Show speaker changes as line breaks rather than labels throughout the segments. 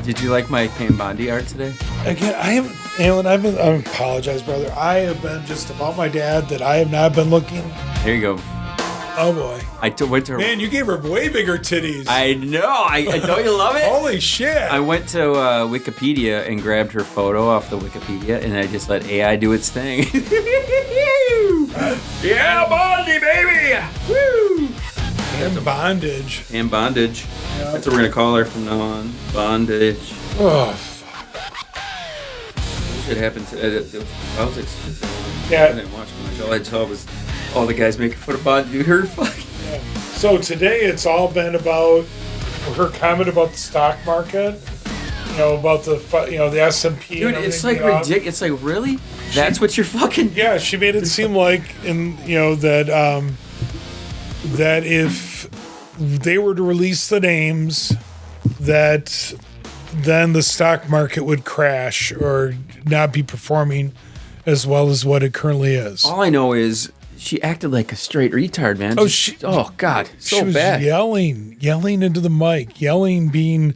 Did you like my Pam Bondi art today?
Again, I haven't, Alan, I apologize, brother. I have been just about my dad that I have not been looking.
Here you go.
Oh, boy.
Went to her.
Man, you gave her way bigger titties.
I know. I don't you love it?
Holy shit.
I went to Wikipedia and grabbed her photo off the Wikipedia, and I just let AI do its thing. Yeah, Bondi, baby! Woo!
And bondage.
And bondage.
Yep.
That's what we're going to call her from now on. Bondage.
Oh, fuck.
It happened to... I was like...
Yeah.
I didn't watch much. All I saw was all the guys making fun of Bondi. Dude, her fucking...
Yeah. So today it's all been about her comment about the stock market. You know, about the S&P.
Dude, it's like ridiculous. It's like, really? That's what you're fucking...
Yeah, she made it seem like, that if they were to release the names, that then the stock market would crash or not be performing as well as what it currently is.
All I know is she acted like a straight retard, man. Oh, God. So
she was
bad.
yelling into the mic, being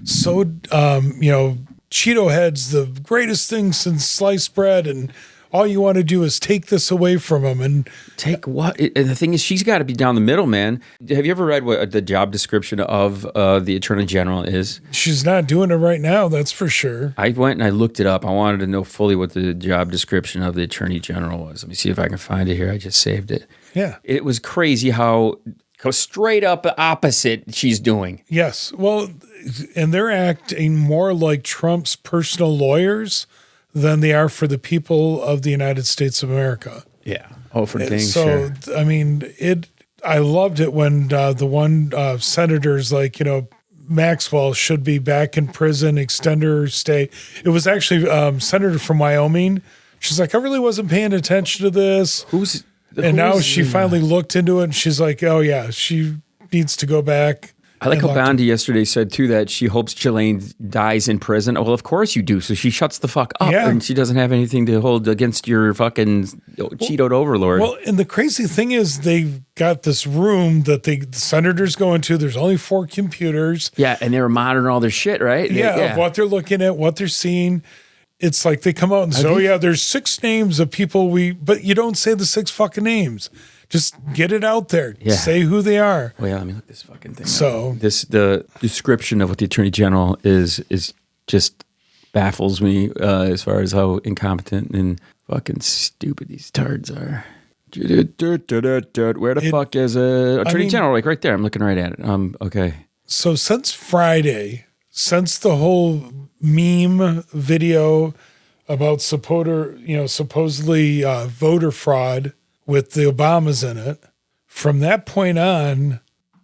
so, Cheeto head's the greatest thing since sliced bread, and all you want to do is take this away from him. And
take what? And the thing is, she's got to be down the middle, man. Have you ever read what the job description of the Attorney General is?
She's not doing it right now, that's for sure.
I went and I looked it up. I wanted to know fully what the job description of the Attorney General was. Let me see if I can find it here. I just saved it.
Yeah.
It was crazy how straight up opposite she's doing.
Yes. Well, and they're acting more like Trump's personal lawyers than they are for the people of the United States of America.
Yeah. Oh, for things.
So,
sure.
I mean, I loved it when the one senator's like, Maxwell should be back in prison, extend her stay. It was actually senator from Wyoming. She's like, I really wasn't paying attention to this. Now she finally looked into it, and she's like, oh, yeah, she needs to go back.
I like how Bondi yesterday said, too, that she hopes Ghislaine dies in prison. Oh, well, of course you do. So she shuts the fuck up, and she doesn't have anything to hold against your fucking Cheeto overlord.
Well, and the crazy thing is they've got this room that the senators go into. There's only 4 computers.
Yeah, and they're monitoring all their shit, right?
Yeah, of what they're looking at, what they're seeing. It's like they come out and say, there's 6 names of people but you don't say the 6 fucking names. Just get it out there. Yeah. Say who they are.
Well, yeah, let me look this fucking thing
up.
The description of what the Attorney General is just baffles me as far as how incompetent and fucking stupid these tards are. Where the fuck is Attorney General? Like right there. I'm looking right at it. Okay.
So since Friday, since the whole meme video about supposedly voter fraud with the Obamas in it, from that point on,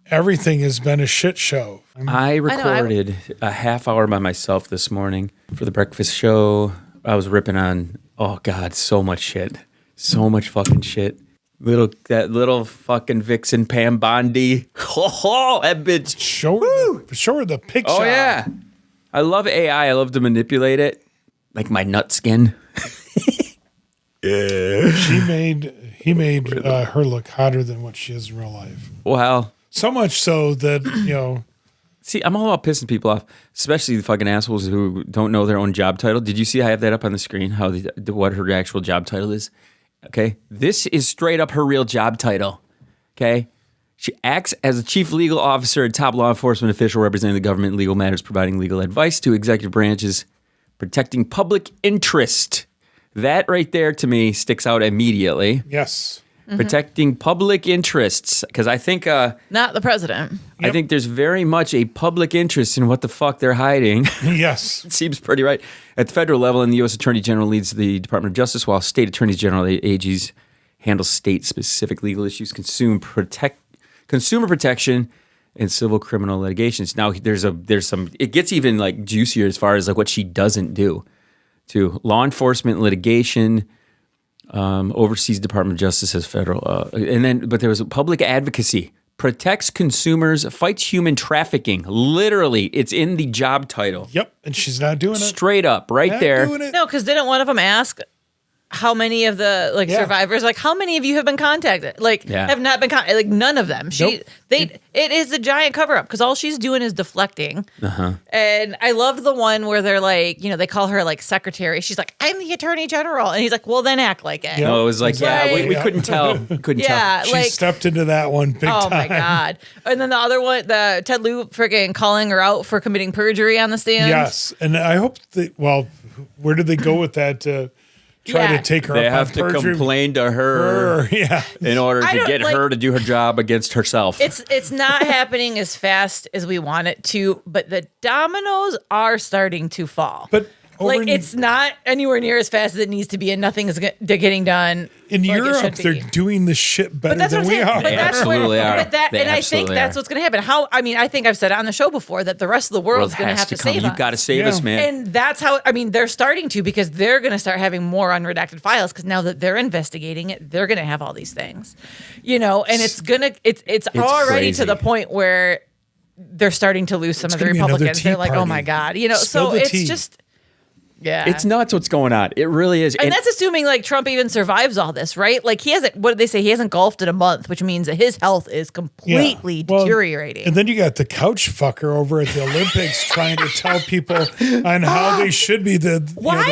everything has been a shit show.
I recorded a half hour by myself this morning for the breakfast show. I was ripping on, oh God, so much shit. So much fucking shit. That little fucking vixen Pam Bondi. Oh, that bitch.
Show her the picture.
Oh, yeah. I love AI. I love to manipulate it. Like my nut skin.
Yeah. He made her look hotter than what she is in real life.
Well,
so much so that,
See, I'm all about pissing people off, especially the fucking assholes who don't know their own job title. Did you see I have that up on the screen, what her actual job title is? Okay. This is straight up her real job title. Okay. She acts as a chief legal officer and top law enforcement official representing the government in legal matters, providing legal advice to executive branches, protecting public interest. That right there to me sticks out immediately.
Yes.
Mm-hmm.
Protecting public interests. Because I think...
not the president.
I think there's very much a public interest in what the fuck they're hiding.
Yes.
It seems pretty right. At the federal level, and the U.S. Attorney General leads the Department of Justice, while state attorneys general, the AGs, handle state-specific legal issues, consumer protection, and civil criminal litigations. Now, there's some... It gets even like juicier as far as like what she doesn't do. To law enforcement, litigation, oversees Department of Justice as federal, but there was a public advocacy, protects consumers, fights human trafficking. Literally, it's in the job title.
Yep, and she's not doing it.
Straight up, right there.
Doing it.
No, because didn't one of them ask how many of the survivors, like how many of you have been contacted? Like have not been contacted? Like none of them. It is a giant cover up because all she's doing is deflecting. And I love the one where they're like, they call her like secretary. She's like, I'm the attorney general, and he's like, well, then act like it.
No, it was like, we couldn't tell. Tell.
She stepped into that one big time.
Oh my god! And then the other one, the Ted Lieu freaking calling her out for committing perjury on the stand.
Yes, and I hope that. Well, where did they go with that? Try to take her
they
up
have
on
to
perjury.
Complain to her in order to get her to do her job against herself.
It's not happening as fast as we want it to, but the dominoes are starting to fall.
But
it's not anywhere near as fast as it needs to be, and nothing is getting done.
In Europe, they're doing the shit better than we are.
They absolutely are.
And I think that's what's going to happen. I think I've said it on the show before that the rest of the world is going to have to save us.
You've got to save us, man.
And that's how, they're starting to, because they're going to start having more unredacted files, because now that they're investigating it, they're going to have all these things, and it's already
crazy.
to the point where they're starting to lose some of the Republicans. They're like, oh my God, so it's just. Yeah.
It's nuts what's going on. It really is.
And that's assuming like Trump even survives all this, right? Like he hasn't, what did they say? He hasn't golfed in a month, which means that his health is completely deteriorating.
And then you got the couch fucker over at the Olympics trying to tell people on how they should be the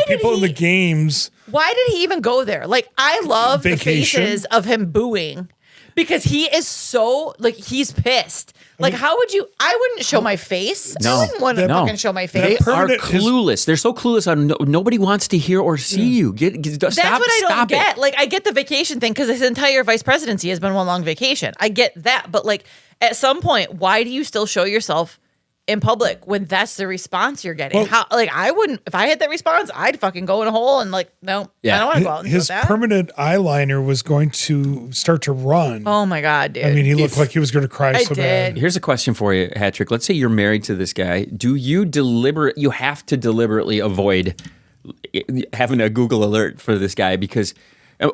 people in the games.
Why did he even go there? Like I love the faces of him booing because he is so he's pissed. Like, how would you? I wouldn't show my face.
No,
I wouldn't want to fucking show my face.
They are clueless. They're so clueless on nobody wants to hear or see you.
That's what I don't get. Like, I get the vacation thing because his entire vice presidency has been one long vacation. I get that, but like, at some point, why do you still show yourself in public when that's the response you're getting?
Well,
I wouldn't. If I had that response, I'd fucking go in a hole and I don't want to go out.
His permanent eyeliner was going to start to run.
Oh my God, dude!
He looked like he was going to cry so bad.
Here's a question for you, Hatrick. Let's say you're married to this guy. Do you have to deliberately avoid having a Google alert for this guy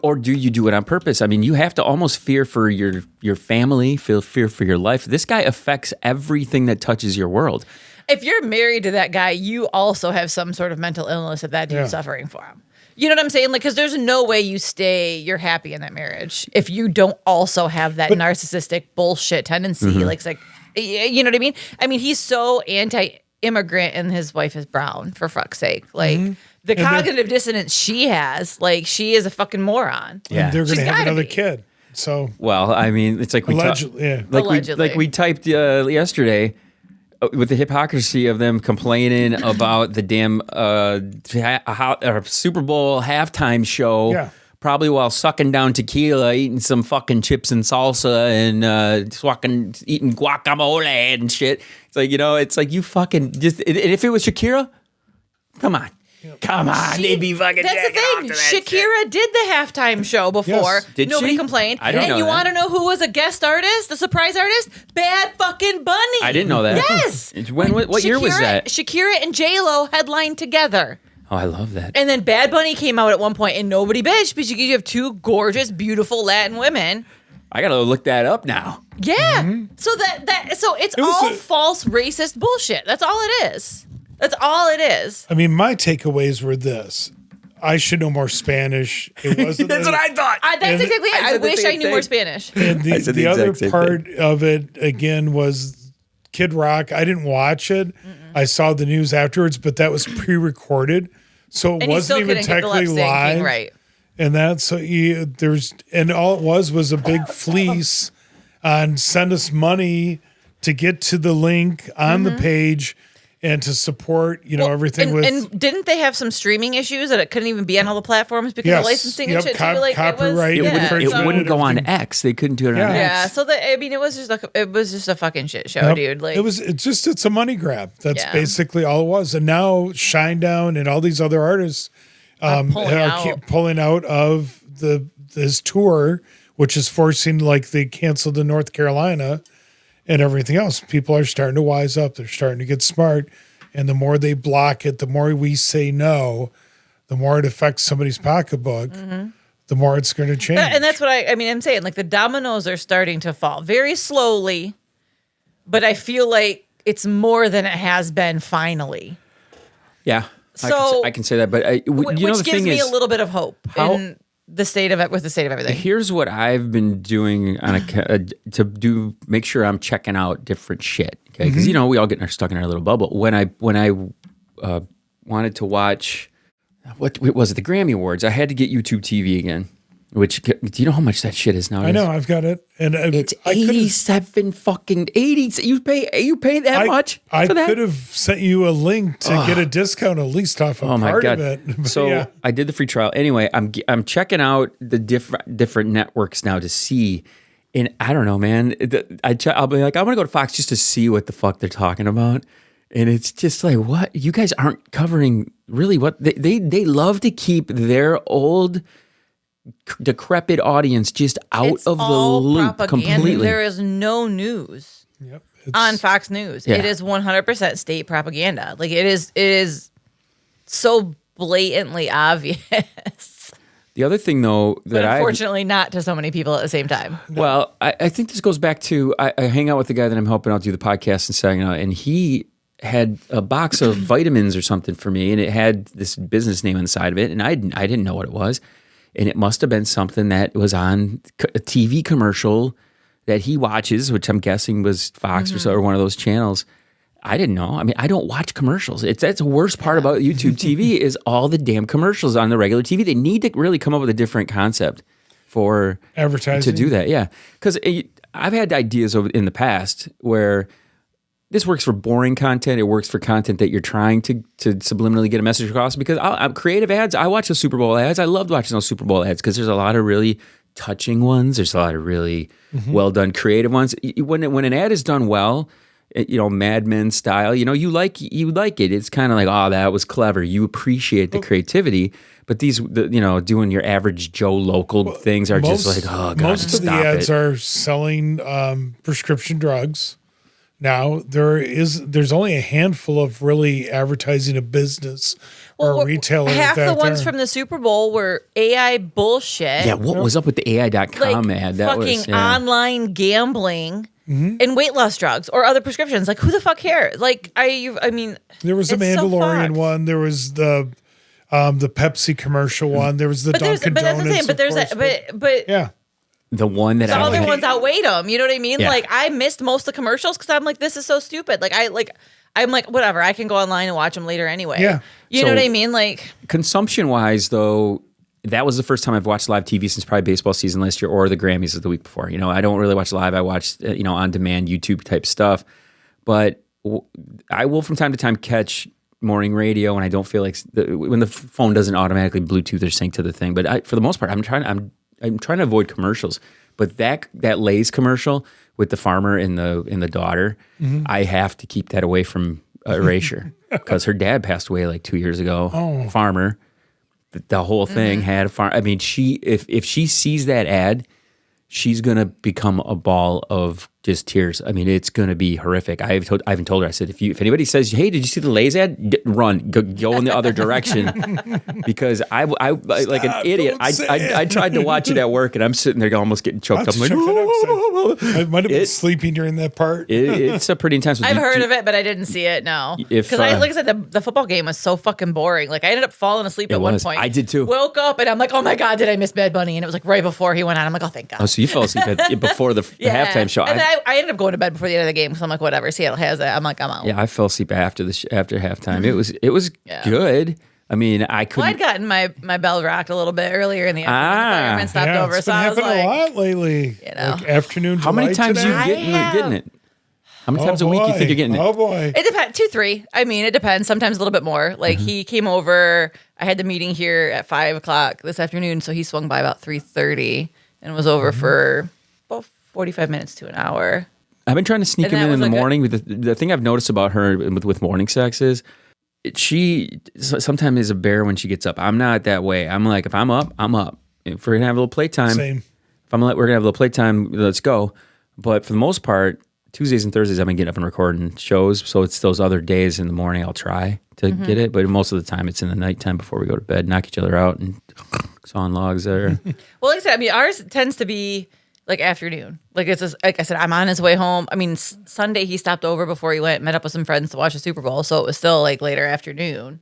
or do you do it on purpose? You have to almost fear for your family, fear for your life. This guy affects everything that touches your world.
If you're married to that guy, you also have some sort of mental illness that dude's suffering from. You know what I'm saying? Like, because there's no way you're happy in that marriage if you don't also have that narcissistic bullshit tendency.
Mm-hmm.
Like, it's like, you know what I mean? He's so anti-immigrant and his wife is brown, for fuck's sake. Like, the cognitive dissonance she has, like, she is a fucking moron.
Yeah. And they're going to have another kid. So,
well, it's like
allegedly.
We typed yesterday with the hypocrisy of them complaining about the damn Super Bowl halftime show.
Yeah.
Probably while sucking down tequila, eating some fucking chips and salsa, and fucking eating guacamole and shit. It's like, it's like you fucking just. And if it was Shakira, come on. Come on, they'd be fucking.
That's the thing. Shakira did the halftime show before.
Yes. Did
Nobody
she?
complained.
I didn't know
you
that.
want to know who was a guest artist, the surprise artist? Bad fucking Bunny.
I didn't know that.
Yes.
What year was that?
Shakira and J-Lo headlined together.
Oh, I love that.
And then Bad Bunny came out at one point, and nobody bitched because you have two gorgeous, beautiful Latin women.
I gotta look that up now.
Yeah. So so it's all false racist bullshit. That's all it is. That's all it is.
My takeaways were this. I should know more Spanish. It wasn't.
That's what I thought.
That's exactly it. I wish I knew more Spanish.
And the other part of it, again, was Kid Rock. I didn't watch it. I saw the news afterwards, but that was pre-recorded. So it wasn't even technically live.
Right.
And that's and all it was a big fleece on send us money to get to the link on the page and to support, everything with.
And didn't they have some streaming issues that it couldn't even be on all the platforms because of licensing and shit?
Copyright.
It wouldn't go on X. They couldn't do it on X.
Yeah. So it was just a fucking shit show, dude. Like
it's a money grab. That's basically all it was. And now Shinedown and all these other artists are pulling out of this tour, which is forcing they canceled in North Carolina. And everything else, people are starting to wise up. They're starting to get smart. And the more they block it, the more we say no, the more it affects somebody's pocketbook, the more it's going to change.
And that's what I'm saying. Like the dominoes are starting to fall very slowly, but I feel like it's more than it has been finally.
Yeah.
So
I can say that, but
which
the
gives
thing
me
is,
a little bit of hope in the state of everything.
Here's what I've been doing on to make sure I'm checking out different shit. Okay, because we all get stuck in our little bubble. When I wanted to watch what was it, the Grammy Awards, I had to get YouTube TV again. Which, do you know how much that shit is now?
I know, I've got it, and
it's 87 fucking 80. You pay that much?
I
for that?
could have sent you a link to get a discount at least off a part of it.
So I did the free trial. Anyway, I'm checking out the different networks now to see. And I don't know, man. I'll be like, I want to go to Fox just to see what the fuck they're talking about. And it's just like, what? You guys aren't covering really what they love to keep their old decrepit audience just out of the loop completely.
There is no news on Fox News. Yeah. It is 100% state propaganda. Like it is so blatantly obvious.
The other thing, though, that
unfortunately not to so many people at the same time.
Well, I think this goes back to I hang out with the guy that I'm helping out do the podcast and saying, and he had a box of vitamins or something for me, and it had this business name on the side of it, and I didn't know what it was. And it must have been something that was on a TV commercial that he watches, which I'm guessing was Fox or so, or one of those channels. I didn't know. I mean, I don't watch commercials. That's the worst part about YouTube TV is all the damn commercials on the regular TV. They need to really come up with a different concept for
advertising
to do that. Yeah, because I've had ideas in the past where this works for boring content. It works for content that you're trying to subliminally get a message across. Because creative ads, I watch the Super Bowl ads. I loved watching those Super Bowl ads because there's a lot of really touching ones. There's a lot of really well done creative ones. When an ad is done well, Mad Men style, you like it. It's kind of like, oh, that was clever. You appreciate the creativity. But these, doing your average Joe local things are just like, oh god,
most of the ads are selling prescription drugs. Now there's only a handful of really advertising a business or a retailer.
Half the ones from the Super Bowl were AI bullshit.
Yeah, what was up with the AI.com ad? That
fucking
was
online gambling and weight loss drugs or other prescriptions. Like who the fuck cares? Like I mean,
there was a Mandalorian one. There was the Pepsi commercial one. There was the Dunkin' Donuts.
But
yeah.
The one that
the other ones outweighed them. You know what I mean? Yeah. Like I missed most of the commercials because I'm like, this is so stupid. I'm like, whatever. I can go online and watch them later anyway.
Yeah.
You know what I mean? Like
consumption wise, though, that was the first time I've watched live TV since probably baseball season last year or the Grammys of the week before. I don't really watch live. I watch on demand YouTube type stuff, but I will from time to time catch morning radio when I don't feel like when the phone doesn't automatically Bluetooth or sync to the thing. But for the most part, I'm trying to avoid commercials, but that Lay's commercial with the farmer and the daughter, I have to keep that away from erasure because her dad passed away like 2 years ago.
Oh.
Farmer, the whole thing had a farm. I mean, if she sees that ad, she's gonna become a ball of just tears. I mean, it's gonna be horrific. I even told her. I said, if anybody says, "Hey, did you see the Lay's ad?" Run, go in the other direction, because I like an idiot. I tried to watch it at work, and I'm sitting there almost getting choked up. I'm like,
I might have been sleeping during that part.
It's a pretty intense.
I've heard of it, but I didn't see it. No, because like I said, the football game was so fucking boring. Like I ended up falling asleep at one point.
I did too.
Woke up and I'm like, oh my god, did I miss Bad Bunny? And it was like right before he went on. I'm like, oh thank God.
Oh, so you fell asleep before the halftime show.
And then I ended up going to bed before the end of the game because I'm like, whatever. Seattle has it. I'm like, I'm out.
Yeah, I fell asleep after halftime. It was good. I mean, I couldn't.
Well, I'd gotten my bell rocked a little bit earlier in the afternoon. The fireman stopped over, so I was like,
a lot lately.
Like
afternoon.
How many times are you getting it? How many times a week you think you're getting it?
Oh boy,
it depends. 2, 3. I mean, it depends. Sometimes a little bit more. Like he came over. I had the meeting here at 5:00 this afternoon, so he swung by about 3:30 and was over for about 45 minutes to an hour.
I've been trying to sneak him in the morning. The thing I've noticed about her with morning sex is she sometimes is a bear when she gets up. I'm not that way. I'm like, if I'm up, I'm up. If we're going to have a little playtime,
same.
If we're going to have a little playtime, let's go. But for the most part, Tuesdays and Thursdays, I've been getting up and recording shows. So it's those other days in the morning I'll try to get it. But most of the time, it's in the nighttime before we go to bed, knock each other out and sawing logs there.
Well, like I said, I mean, ours tends to be like afternoon. Like it's just, like I said, I'm on his way home. I mean, Sunday he stopped over before he went, met up with some friends to watch the Super Bowl. So it was still like later afternoon.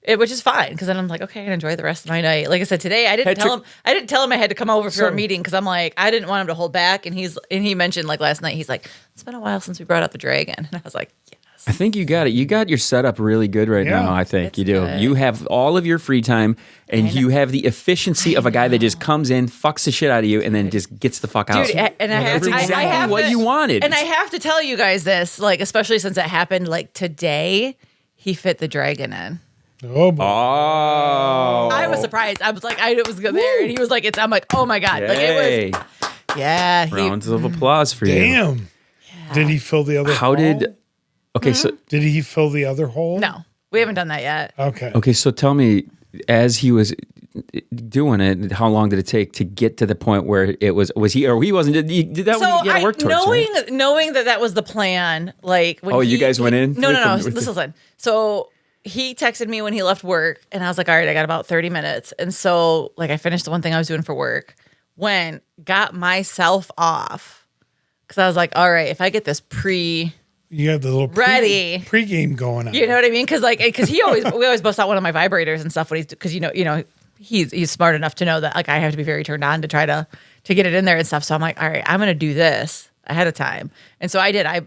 which is fine because then I'm like, okay, I can enjoy the rest of my night. Like I said today, I didn't tell him I had to come over for a meeting because I'm like, I didn't want him to hold back. And he mentioned like last night, he's like, it's been a while since we brought up the dragon, and I was like, yes.
I think you got it. You got your setup really good right now. I think you do.
Good.
You have all of your free time, and you have the efficiency of a guy that just comes in, fucks the shit out of you, and then just gets the fuck out.
Dude, and
that's exactly what you wanted.
And I have to tell you guys this, like especially since it happened like today, he fit the dragon in.
Oh, boy.
Oh.
I was surprised. I was like, I was there, and he was like, I'm like, oh my god, like it was. Yeah.
Rounds of applause for you.
Damn. Yeah. Did he fill the other?
How
hole?
did? Okay, so
did he fill the other hole?
No, we haven't done that yet.
Okay.
Okay, so tell me, as he was doing it, how long did it take to get to the point where it was he or he wasn't? Did that what you had to work towards?
Knowing that was the plan, like when
you guys went in?
No. Listen. So he texted me when he left work, and I was like, all right, I got about 30 minutes, and so like I finished the one thing I was doing for work, got myself off because I was like, all right, if I get this
you have the little pre-game going on.
You know what I mean? Because we always bust out one of my vibrators and stuff when because he's smart enough to know that like I have to be very turned on to try to get it in there and stuff. So I'm like, all right, I'm gonna do this ahead of time. And so I did. I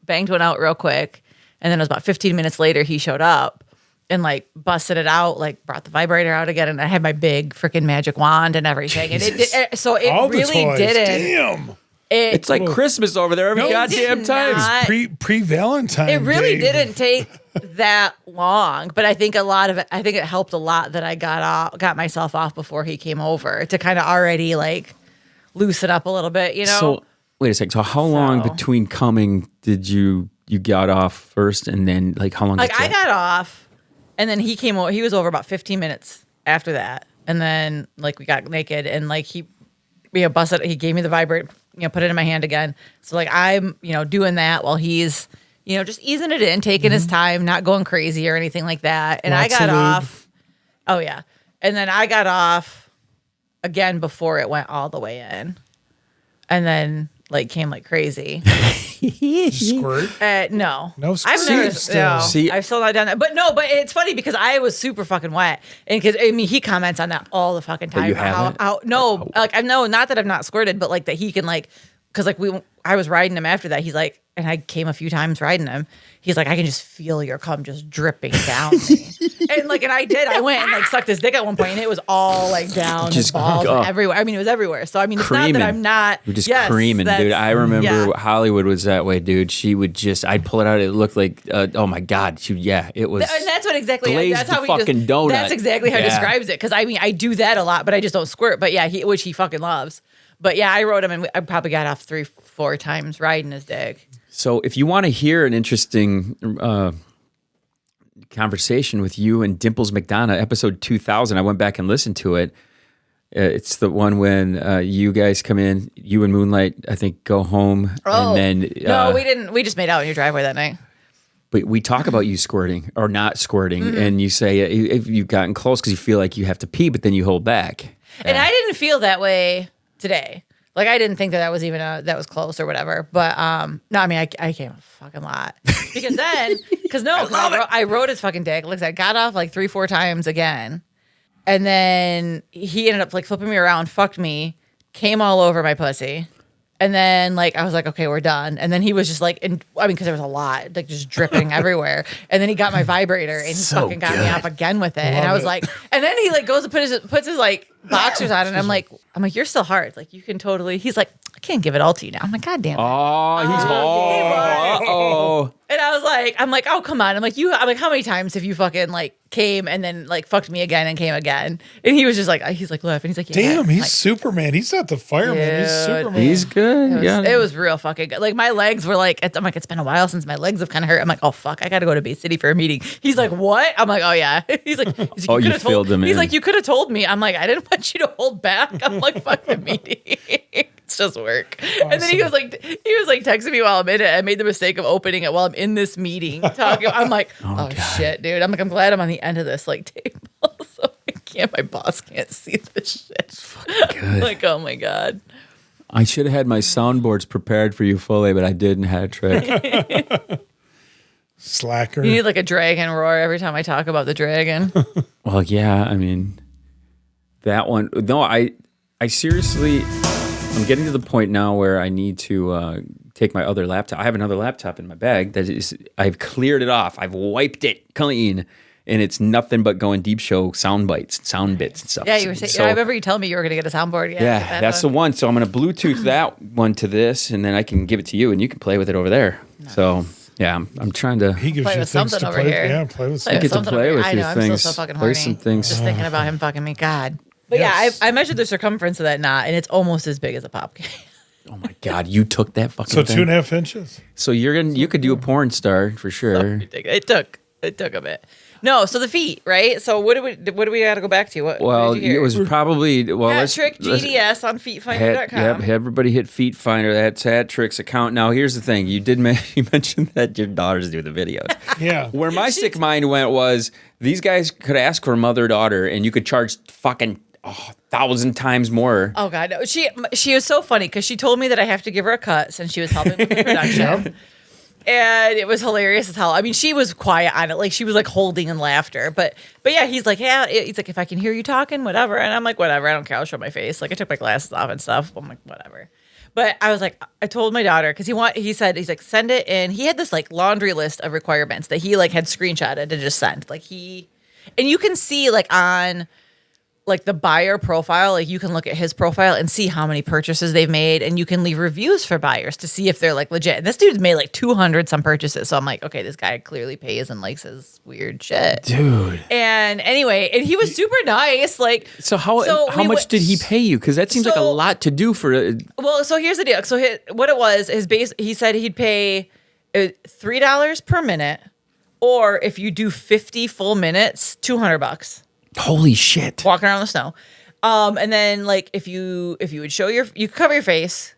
banged one out real quick, and then it was about 15 minutes later he showed up and like busted it out, like brought the vibrator out again, and I had my big freaking magic wand and everything. Jesus. And it really didn't.
Damn.
It's like Christmas over there every goddamn time.
Pre-Valentine.
It really didn't take that long, but I think it helped a lot that I got myself off before he came over to kind of already like loosen up a little bit,
So wait a second. So how long between coming did you got off first, and then like how long?
Like I got off, and then he came over. He was over about 15 minutes after that, and then like we got naked, and like he busted. He gave me the vibrator. Put it in my hand again. So like I'm, doing that while he's, just easing it in, taking his time, not going crazy or anything like that. And I got off. Oh yeah. And then I got off again before it went all the way in. And then like came like crazy.
Squirt?
No.
No squirt.
I've still not done that. But it's funny because I was super fucking wet. And because he comments on that all the fucking time.
But you haven't?
Like not that I've not squirted, but like that he can like, because like I was riding him after that. He's like, and I came a few times riding him. He's like, I can just feel your cum just dripping down me. And I did. I went and like sucked his dick at one point, and it was all like down his balls and everywhere. I mean, it was everywhere. So I mean, it's
creaming.
not that I'm not.
You're just creaming, dude. I remember Hollywood was that way, dude. She would just, I'd pull it out. It looked like, oh my god, it was.
And that's what exactly.
Glazed
that's how
the fucking donut.
That's exactly how he describes it. Because I mean, I do that a lot, but I just don't squirt. But yeah, which he fucking loves. But yeah, I rode him, and I probably got off 3-4 times riding his dick.
So if you want to hear an interesting conversation with you and Dimples McDonough, episode 2000, I went back and listened to it. It's the one when you guys come in, you and Moonlight, I think, go home.
Oh,
and then,
no, we didn't. We just made out in your driveway that night.
But we talk about you squirting or not squirting, and you say if you've gotten close because you feel like you have to pee, but then you hold back.
And I didn't feel that way today. Like I didn't think that was even that was close or whatever. But no, I mean I came a fucking lot because I rode his fucking dick. Like I got off like 3-4 times again, and then he ended up like flipping me around, fucked me, came all over my pussy. And then, like, I was like, okay, we're done. And then he was just like, because there was a lot, like, just dripping everywhere. And then he got my vibrator and he fucking got me off again with it. And I was like, and then he, like, goes and puts his, like, boxers on. And I'm like, you're still hard. Like, you can totally, he's like, I can't give it all to you now. I'm like, God damn it.
Oh, he's uh-oh.
And I was like, oh, come on. I'm like, how many times have you fucking, like, came and then, like, fucked me again and came again? And he was just like, he's like, laughing. He's like, yeah.
Damn, he's
like,
Superman. He's not the fireman.
Dude,
he's Superman.
He's good.
It was real fucking good. Like, my legs were like, I'm like, it's been a while since my legs have kind of hurt. I'm like, oh, fuck, I got to go to Bay City for a meeting. He's like, what? I'm like, oh, yeah. He's like,
you filled him in.
He's like, you could have told me. I'm like, I didn't want you to hold back. I'm like, fuck the meeting. It's just work. Awesome. And then he was like texting me while I'm in it. I made the mistake of opening it while I'm in this meeting talking. I'm like, oh shit, dude. I'm like, I'm glad I'm on the end of this like table, so my boss can't see this shit.
It's fucking good.
Like, oh my god.
I should have had my soundboards prepared for you fully, but I didn't have a trick.
Slacker.
You need like a dragon roar every time I talk about the dragon.
Well, yeah, I mean, that one. No, I seriously, I'm getting to the point now where I need to take my other laptop. I have another laptop in my bag that is, I've cleared it off. I've wiped it clean. And it's nothing but going deep show sound bites, sound bits and stuff.
Yeah, you were saying. I remember you telling me you were going to get a soundboard.
Yeah, that's the one. So I'm going to Bluetooth that one to this, and then I can give it to you, and you can play with it over there. Nice. So yeah, I'm trying to.
He gives
play
you
with
things
something
to
over
play.
here.
Yeah, play with
something. I get to play with your things.
I'm still so fucking horny.
Play some things.
Just thinking about him fucking me. God. But yes. Yeah, I measured the circumference of that knot, and it's almost as big as a pop can.
Oh my God, you took that fucking thing?
2.5 inches.
So you could do a porn star for sure.
So it took a bit. No, so the feet, right? So what do we got to go back to? What did you hear?
It was probably
Hat Trick GDS on feetfinder.com.
Yep, everybody hit Feet Finder. That's Hat Trick's account. Now here's the thing: you mentioned that your daughters do the videos.
Yeah.
Where my sick mind went was these guys could ask for mother-daughter, and you could charge fucking 1,000 times more.
Oh God, no. She was so funny because she told me that I have to give her a cut since she was helping with the production. And it was hilarious as hell. I mean, she was quiet on it. Like, she was, like, holding in laughter. But yeah, he's like, if I can hear you talking, whatever. And I'm like, whatever. I don't care. I'll show my face. Like, I took my glasses off and stuff. I'm like, whatever. But I was like, I told my daughter, because he's like, send it in. He had this, like, laundry list of requirements that he, like, had screenshotted and just sent. Like, and you can see, like, on... like the buyer profile, like you can look at his profile and see how many purchases they've made, and you can leave reviews for buyers to see if they're like legit. And this dude's made like 200 some purchases, so I'm like, okay, this guy clearly pays and likes his weird shit,
dude.
And anyway, and he was super nice. Like,
so how much did he pay you? Because that seems like a lot to do for.
Well, so here's the deal. So what it was, his base. He said he'd pay $3 per minute, or if you do 50 full minutes, $200.
Holy shit.
Walking around the snow. And then like if you would show you could cover your face,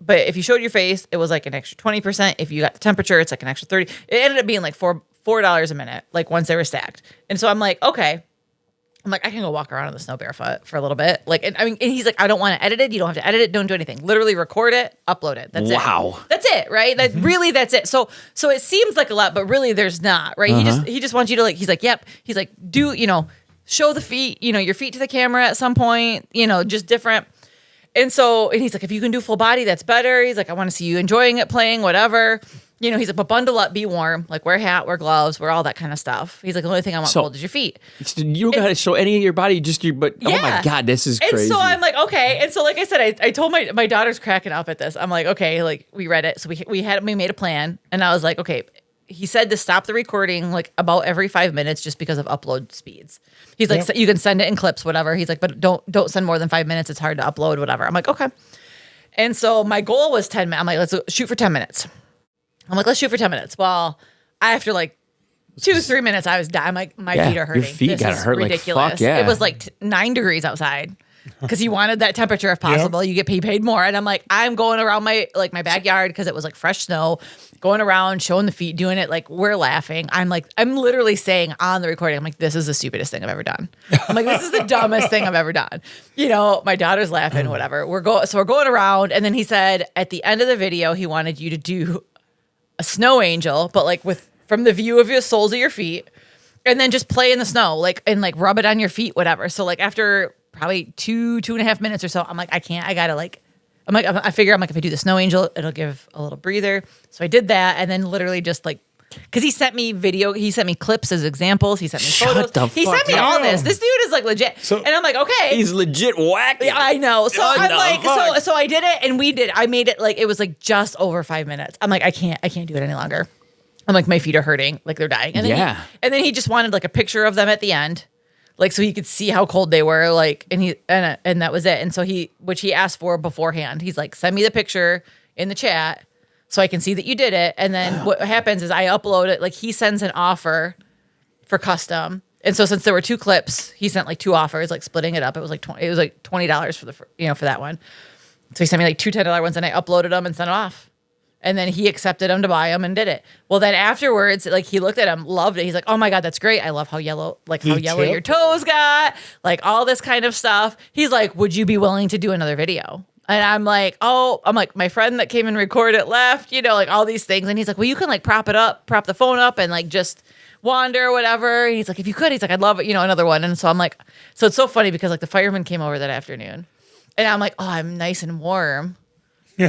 but if you showed your face, it was like an extra 20%. If you got the temperature, it's like an extra 30. It ended up being like $4 a minute, like once they were stacked. And so I'm like, okay. I'm like, I can go walk around in the snow barefoot for a little bit. Like, and he's like, I don't want to edit it. You don't have to edit it. Don't do anything. Literally record it, upload it. That's it.
Wow.
That's it, right? That's it. So it seems like a lot, but really there's not, right? He just wants you to like, he's like, yep. He's like, show the feet, your feet to the camera at some point, just different. And he's like, if you can do full body, that's better. He's like, I want to see you enjoying it, playing, whatever. He's like, but bundle up, be warm, like wear a hat, wear gloves, wear all that kind of stuff. He's like, the only thing I want cold is your feet.
You don't got to show any of your body, oh my God, this is crazy.
And so I'm like, okay. And so like I said, I told my daughter's cracking up at this. I'm like, okay, like we read it. So we made a plan. And I was like, okay, he said to stop the recording like about every 5 minutes just because of upload speeds. He's like, so you can send it in clips, whatever. He's like, but don't send more than 5 minutes. It's hard to upload, whatever. I'm like, okay. And so my goal was 10 minutes. I'm like, let's shoot for 10 minutes. I'm like, let's shoot for 10 minutes. Well, after like 2-3 minutes, I was dying. My feet are hurting.
Your feet got hurt ridiculous. Like fuck, yeah.
It was like 9 degrees outside. Because he wanted that temperature if possible. Yep. You get paid more. And I'm like, I'm going around my backyard because it was like fresh snow, going around, showing the feet, doing it. Like, we're laughing. I'm literally saying on the recording, I'm like, this is the stupidest thing I've ever done. I'm like, this is the dumbest thing I've ever done. My daughter's laughing, whatever. We're going around. And then he said at the end of the video, he wanted you to do a snow angel, but like from the view of your soles of your feet, and then just play in the snow, like, and like rub it on your feet, whatever. So like after probably 2.5 minutes or so, I'm like, I can't, I gotta like, I figure if I do the snow angel, it'll give a little breather. So I did that. And then literally just like, cause he sent me clips as examples. He sent me photos. He sent me all this. This dude is like legit. And I'm like, okay.
He's legit wacky.
Yeah, I know. So I'm like, so I did it I made it like, it was like just over 5 minutes. I'm like, I can't do it any longer. I'm like, my feet are hurting. Like they're dying. And then he just wanted like a picture of them at the end. Like, so he could see how cold they were, like, and that was it. And so which he asked for beforehand. He's like, send me the picture in the chat so I can see that you did it. And then what happens is I upload it. Like, he sends an offer for custom. And so since there were 2 clips, he sent like 2 offers, like splitting it up. It was like $20 for that one. So he sent me like 2 $10 ones, and I uploaded them and sent it off. And then he accepted them to buy them and did it. Well, then afterwards, like he looked at them, loved it. He's like, "Oh my God, that's great! I love how yellow your toes got, like all this kind of stuff." He's like, "Would you be willing to do another video?" And I'm like, my friend that came and recorded left, like all these things. And he's like, well, you can like prop the phone up and like just wander or whatever. And he's like, if you could, he's like, I'd love it, another one. And so I'm like, so it's so funny because like the fireman came over that afternoon and I'm like, oh, I'm nice and warm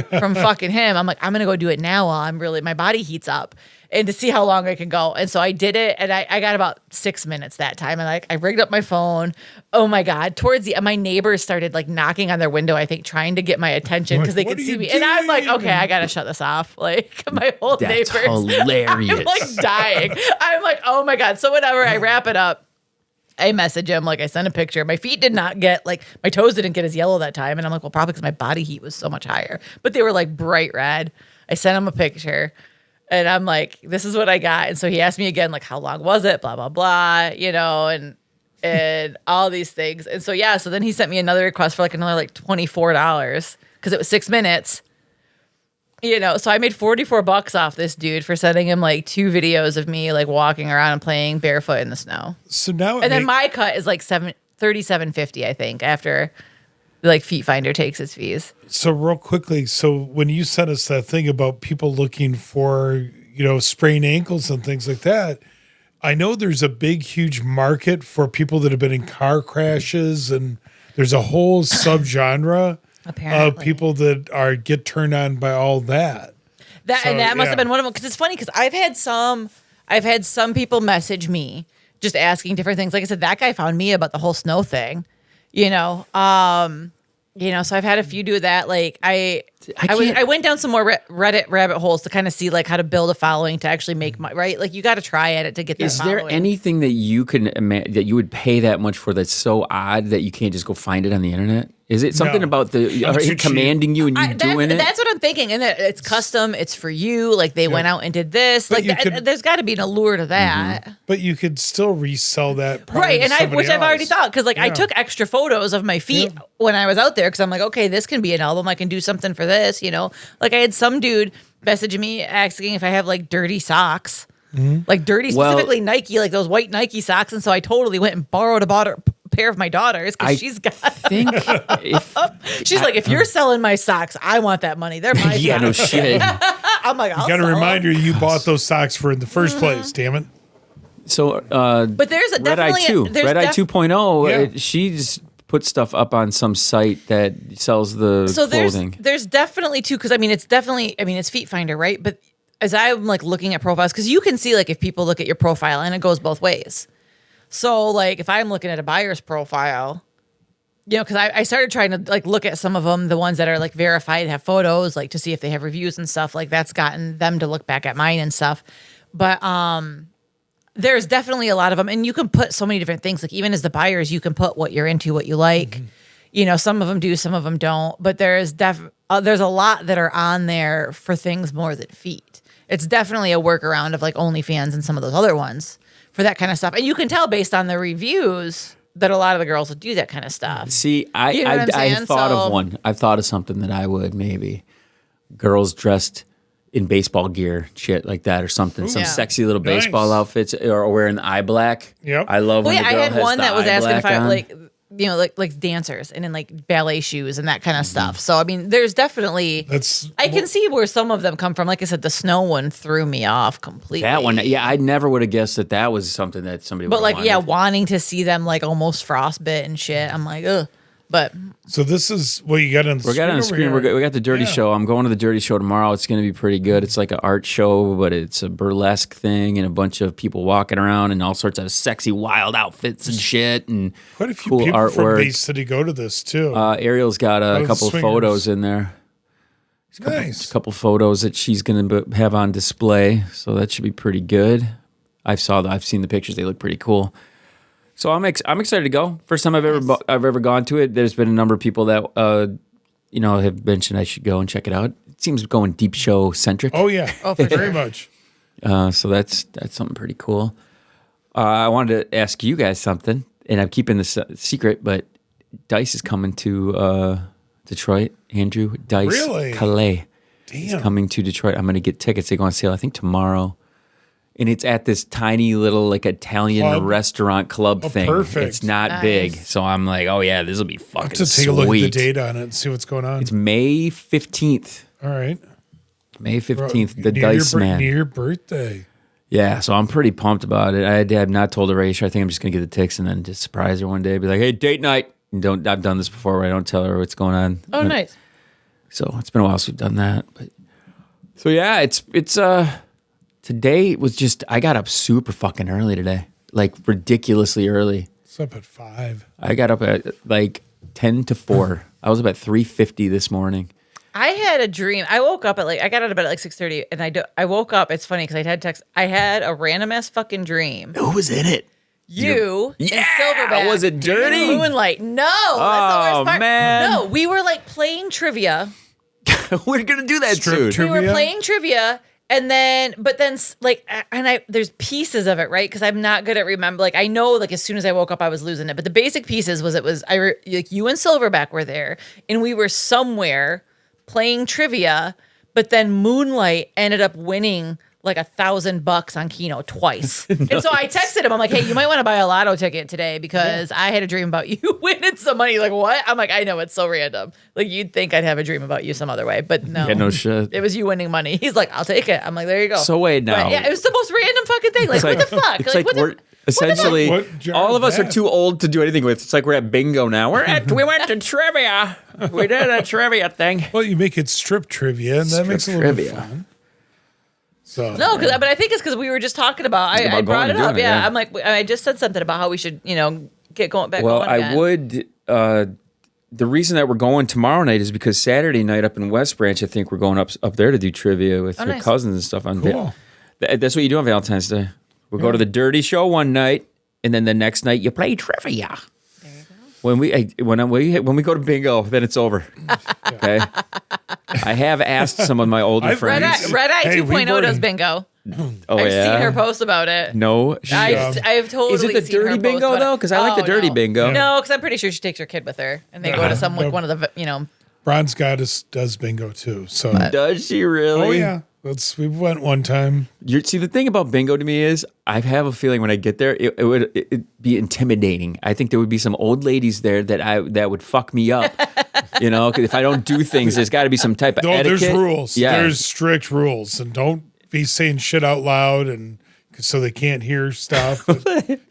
from fucking him. I'm like, I'm going to go do it now while my body heats up and to see how long I can go. And so I did it and I got about 6 minutes that time. And like, I rigged up my phone. Oh my God. My neighbors started like knocking on their window, I think, trying to get my attention because they could see me. And I'm like, okay, I got to shut this off. Like my whole neighbors.
Hilarious.
I'm like dying. I'm like, oh my God. So whatever, I wrap it up. I message him, like I sent a picture. My feet did not get, like my toes didn't get as yellow that time. And I'm like, well, probably because my body heat was so much higher. But they were like bright red. I sent him a picture and I'm like, this is what I got. And so he asked me again, like, how long was it? Blah, blah, blah, and all these things. And so, yeah, so then he sent me another request for like another like $24 because it was 6 minutes. So I made $44 off this dude for sending him like 2 videos of me like walking around and playing barefoot in the snow.
So now,
then my cut is like $37.50, I think, after like Feet Finder takes its fees.
So real quickly, so when you sent us that thing about people looking for sprained ankles and things like that, I know there's a big, huge market for people that have been in car crashes, and there's a whole subgenre. Apparently. People that get turned on by all that.
That must have been one of them. Because it's funny because I've had some people message me just asking different things. Like I said, that guy found me about the whole snow thing. So I've had a few do that. Like I went down some more Reddit rabbit holes to kind of see like how to build a following to actually make my right. Like you got to try at it to get that.
Is there anything that you can that you would pay that much for that's so odd that you can't just go find it on the internet? Is it something about are he commanding you and you doing it?
That's what I'm thinking. And it's custom. It's for you. Like they went out and did this. But like there's got to be an allure to that.
Mm-hmm. But you could still resell that,
right? And I've already thought because like I took extra photos of my feet when I was out there because I'm like, okay, this can be an album. I can do something for this. Like I had some dude messaging me asking if I have like dirty socks, like dirty specifically Nike, like those white Nike socks. And so I totally went and borrowed a pair of my daughter's because she's got. She's like, if you're selling my socks, I want that money. They're my
yeah, no shit.
I'm like,
you got to remind her you bought those socks for in the first place. Damn it.
So,
but there's
Red Eye 2, Red Eye 2.0. She's put stuff up on some site that sells the clothing.
There's definitely too because it's Feet Finder, right? But as I'm like looking at profiles, because you can see like if people look at your profile and it goes both ways. So like if I'm looking at a buyer's profile, because I started trying to like look at some of them, the ones that are like verified, have photos, like to see if they have reviews and stuff. Like that's gotten them to look back at mine and stuff. But there's definitely a lot of them, and you can put so many different things. Like even as the buyers, you can put what you're into, what you like. Some of them do, some of them don't. But there's a lot that are on there for things more than feet. It's definitely a workaround of like OnlyFans and some of those other ones for that kind of stuff. And you can tell based on the reviews that a lot of the girls will do that kind of stuff.
See, I thought of one. I've thought of something that I would maybe. Girls dressed in baseball gear, shit like that or something. Some sexy little baseball outfits or wearing the eye black.
Yep.
I love when the girl
I had one that was asking if I
on.
like dancers and in like ballet shoes and that kind of stuff. So I mean, there's definitely I can see where some of them come from. Like I said, the snow one threw me off completely.
That one, I never would have guessed that was something that somebody would have wanted.
Wanting to see them like almost frostbit and shit. I'm like, ugh. But
so this is what you got on the screen. We got on the screen.
We got the Dirty Show. I'm going to the Dirty Show tomorrow. It's going to be pretty good. It's like an art show, but it's a burlesque thing and a bunch of people walking around in all sorts of sexy, wild outfits and shit and
quite a few
cool
people
artwork.
From Bay City go to this too.
Ariel's got a couple of photos in there.
Nice.
A couple photos that she's going to have on display, so that should be pretty good. I've seen the pictures. They look pretty cool. So I'm excited to go. First time I've ever gone to it. There's been a number of people that have mentioned I should go and check it out. It seems going deep show centric.
Oh yeah,
for
very much.
So that's something pretty cool. I wanted to ask you guys something, and I'm keeping this secret, but Dice is coming to Detroit. Andrew Dice
really?
Calais
Damn.
is coming to Detroit. I'm going to get tickets. They go on sale I think tomorrow. and it's at this tiny little like Italian restaurant club thing.
Perfect.
It's not big, so I'm like, oh yeah, this will be fucking
to take
sweet.
a look at the date on it and see what's going on.
It's May 15th.
All right.
May 15th, the Dice Man.
Near your birthday.
Yeah, so I'm pretty pumped about it. I have not told Aisha. I think I'm just gonna get the tics and then just surprise her one day. Be like, hey, date night. And I've done this before where I don't tell her what's going on.
Oh, nice.
So it's been a while since we've done that. But so yeah, it's today was just I got up super fucking early today. Like ridiculously early.
It's up at 5.
I got up at like 10 to 4. I was up at 3:50 this morning.
I had a dream. I woke up at I got out of bed at like 6:30, and I woke up. It's funny because I had text. I had a random ass fucking dream.
Who was in it?
You, and Silverback.
Was it dirty?
Moonlight. No, that's the worst part.
Man.
No, we were like playing trivia.
We're gonna do that
Strip
soon.
trivia?
We were playing trivia, and then, there's pieces of it, right? Because I'm not good at remember. Like I know, like as soon as I woke up, I was losing it. But the basic pieces was like you and Silverback were there, and we were somewhere playing trivia, but then Moonlight ended up winning like $1,000 on Keno twice. Nice. And so I texted him. I'm like, hey, you might want to buy a lotto ticket today because I had a dream about you winning some money. Like, what? I'm like, I know, it's so random. Like, you'd think I'd have a dream about you some other way, but no.
Yeah, no shit.
It was you winning money. He's like, I'll take it. I'm like, there you go.
So wait now.
But yeah, it was the most random fucking thing. Like, what the fuck?
It's like we're essentially all of us are too old to do anything with. It's like we're at bingo now. We went to trivia. We did a trivia thing.
Well, you make it strip trivia, and that makes it a little bit fun. So
no, but I think it's because we were just talking about. I brought it up. Yeah, I'm like, I just said something about how we should, get going back.
Well,
going again.
I would. The reason that we're going tomorrow night is because Saturday night up in West Branch, I think we're going up there to do trivia with your cousins and stuff.
Cool.
That's what you do on Valentine's Day. We'll go to the Dirty Show one night, and then the next night you play trivia. When we go to bingo, then it's over. Okay. I have asked some of my older friends.
Red Eye 2.0 does bingo.
Oh,
I've seen her post about it.
No,
I've totally.
Is it the dirty bingo though? Because I like the dirty bingo.
No, because I'm pretty sure she takes her kid with her, and they go to one of the
Bronze Goddess does bingo too. So
does she really?
Oh yeah. We went one time.
See, the thing about bingo to me is I have a feeling when I get there, it would be intimidating. I think there would be some old ladies there that would fuck me up. Because if I don't do things, there's got to be some type of etiquette.
There's rules.
Yeah.
There's strict rules, and don't be saying shit out loud, and so they can't hear stuff. You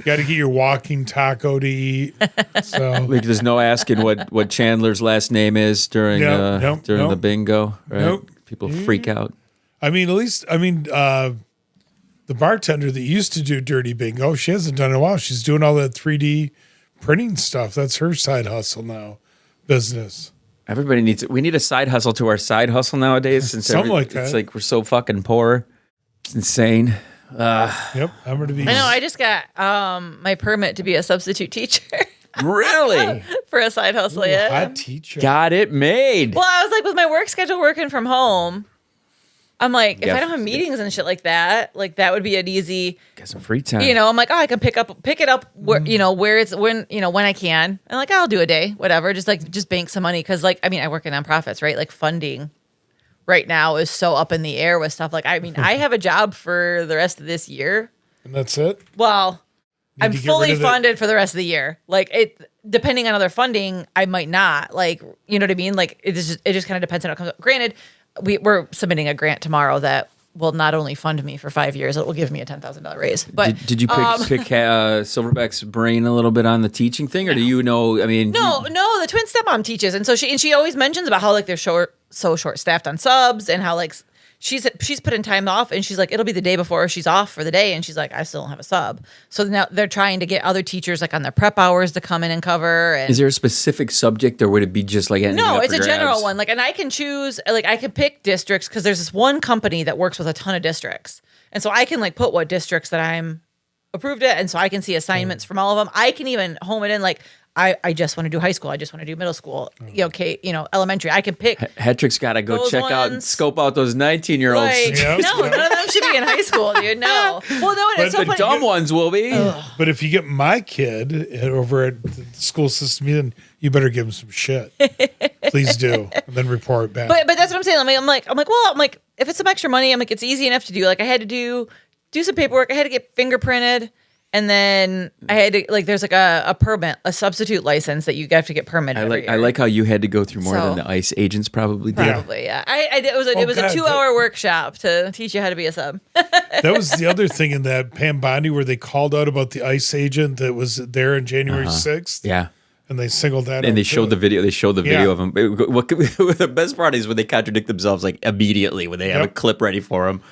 got to get your walking taco to eat. So
like, there's no asking what Chandler's last name is during the bingo. Right?
Nope.
People freak out.
The bartender that used to do dirty bingo, she hasn't done it in a while. She's doing all that 3D printing stuff. That's her side hustle now, business.
Everybody we need a side hustle to our side hustle nowadays. Since it's like we're so fucking poor. It's insane.
Yep, I'm going to be.
I know. I just got my permit to be a substitute teacher.
Really?
For a side hustle, yeah.
Hot teacher.
Got it made.
Well, I was like, with my work schedule working from home, I'm like, if I don't have meetings and shit like that would be an easy.
Get some free time.
I'm like, I can pick it up where where it's when I can, and like I'll do a day, whatever, just bank some money because I work in nonprofits, right? Like funding right now is so up in the air with stuff. Like I have a job for the rest of this year,
and that's it.
Well, I'm fully funded for the rest of the year. Like it, depending on other funding, I might not. Like you know what I mean? Like it just kind of depends on how it comes up. Granted. We're submitting a grant tomorrow that will not only fund me for 5 years, it will give me a $10,000 raise. But
did you pick Silverback's brain a little bit on the teaching thing, or do you know? I mean,
no. The twin stepmom teaches, and so she always mentions about how like they're short staffed on subs, and how like she's put in time off, and she's like it'll be the day before she's off for the day, and she's like I still don't have a sub. So now they're trying to get other teachers like on their prep hours to come in and cover. And
is there a specific subject, or would it be just like anything?
No, it's a general one. Like, and I can choose. Like, I can pick districts because there's this one company that works with a ton of districts, and so I can like put what districts that I'm approved at, and so I can see assignments from all of them. I can even home it in like. I just want to do high school. I just want to do middle school. Elementary. I can pick.
Hetrick's got to go check out and scope out those 19-year-olds.
Like, no, none of them should be in high school, dude. No. Well, no, it's so
the dumb ones will be.
But if you get my kid over at the school system, then you better give him some shit. Please do, and then report back.
But that's what I'm saying. I'm like, if it's some extra money, I'm like, it's easy enough to do. Like I had to do do some paperwork. I had to get fingerprinted. And then I had to, like, there's like a permit, a substitute license that you have to get permitted.
I like how you had to go through more than the ICE agents probably did.
Probably, yeah. It was a 2-hour workshop to teach you how to be a sub.
That was the other thing in that Pam Bondi where they called out about the ICE agent that was there on January 6th.
Yeah.
And they singled that out.
And they showed the video. They showed the video of him. The best part is when they contradict themselves like immediately when they have a clip ready for them.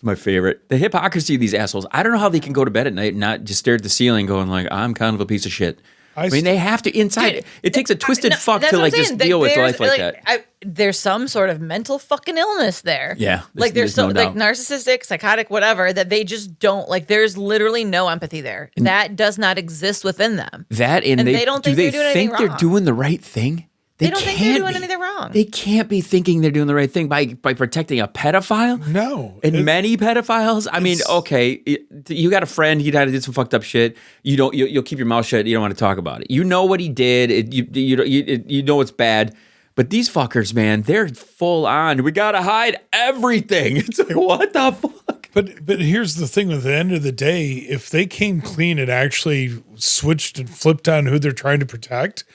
My favorite. The hypocrisy of these assholes. I don't know how they can go to bed at night and not just stare at the ceiling going like, I'm kind of a piece of shit. I mean, they have to inside. Dude, it takes a twisted fuck to like just deal with life like that.
There's some sort of mental fucking illness there.
Yeah.
Like there's so like narcissistic, psychotic, whatever, that they just don't like. There's literally no empathy there. And that does not exist within them.
That and they don't think they're doing anything wrong. They're doing the right thing?
They don't think they're doing anything wrong.
They can't be thinking they're doing the right thing by protecting a pedophile.
No.
And many pedophiles. I mean, okay, you got a friend, he did some fucked up shit. You'll keep your mouth shut. You don't want to talk about it. You know what he did. You know it's bad. But these fuckers, man, they're full on. We gotta hide everything. It's like, what the fuck?
But here's the thing: at the end of the day, if they came clean and actually switched and flipped on who they're trying to protect,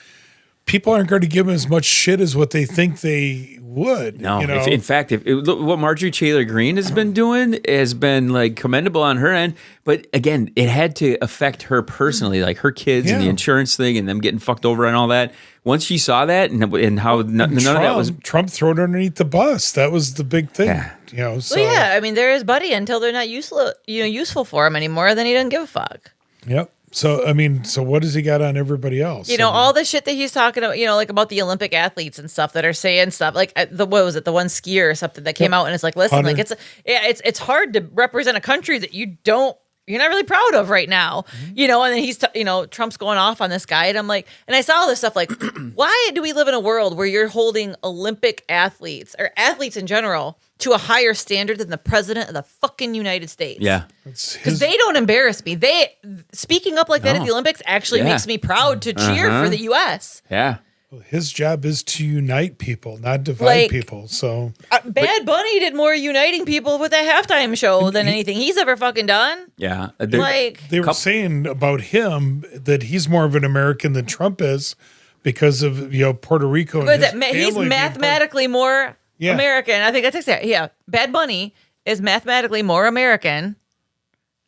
people aren't going to give them as much shit as what they think they would.
No,
you know?
In fact, what Marjorie Taylor Greene has been doing has been like commendable on her end. But again, it had to affect her personally, like her kids and the insurance thing and them getting fucked over and all that. Once she saw that and how none of that was
Trump thrown her underneath the bus. That was the big thing.
Yeah.
You know, so
well, yeah, I mean, they're his buddy until they're not useful for him anymore. Then he doesn't give a fuck.
Yep. So, I mean, what does he got on everybody else?
You know, all the shit that he's talking about, like about the Olympic athletes and stuff that are saying stuff like what was it? The one skier or something that came out and it's like, listen, like it's hard to represent a country that you're not really proud of right now, and then he's, Trump's going off on this guy. And I'm like, and I saw all this stuff like, why do we live in a world where you're holding Olympic athletes or athletes in general to a higher standard than the president of the fucking United States?
Yeah.
Because they don't embarrass me. Speaking up like that at the Olympics actually makes me proud to cheer for the U.S.
Yeah.
Well, his job is to unite people, not divide people. So
Bad Bunny did more uniting people with that halftime show than anything he's ever fucking done.
Yeah.
They were saying about him that he's more of an American than Trump is because of Puerto Rico. And
he's mathematically more American. I think that's exactly. Yeah. Bad Bunny is mathematically more American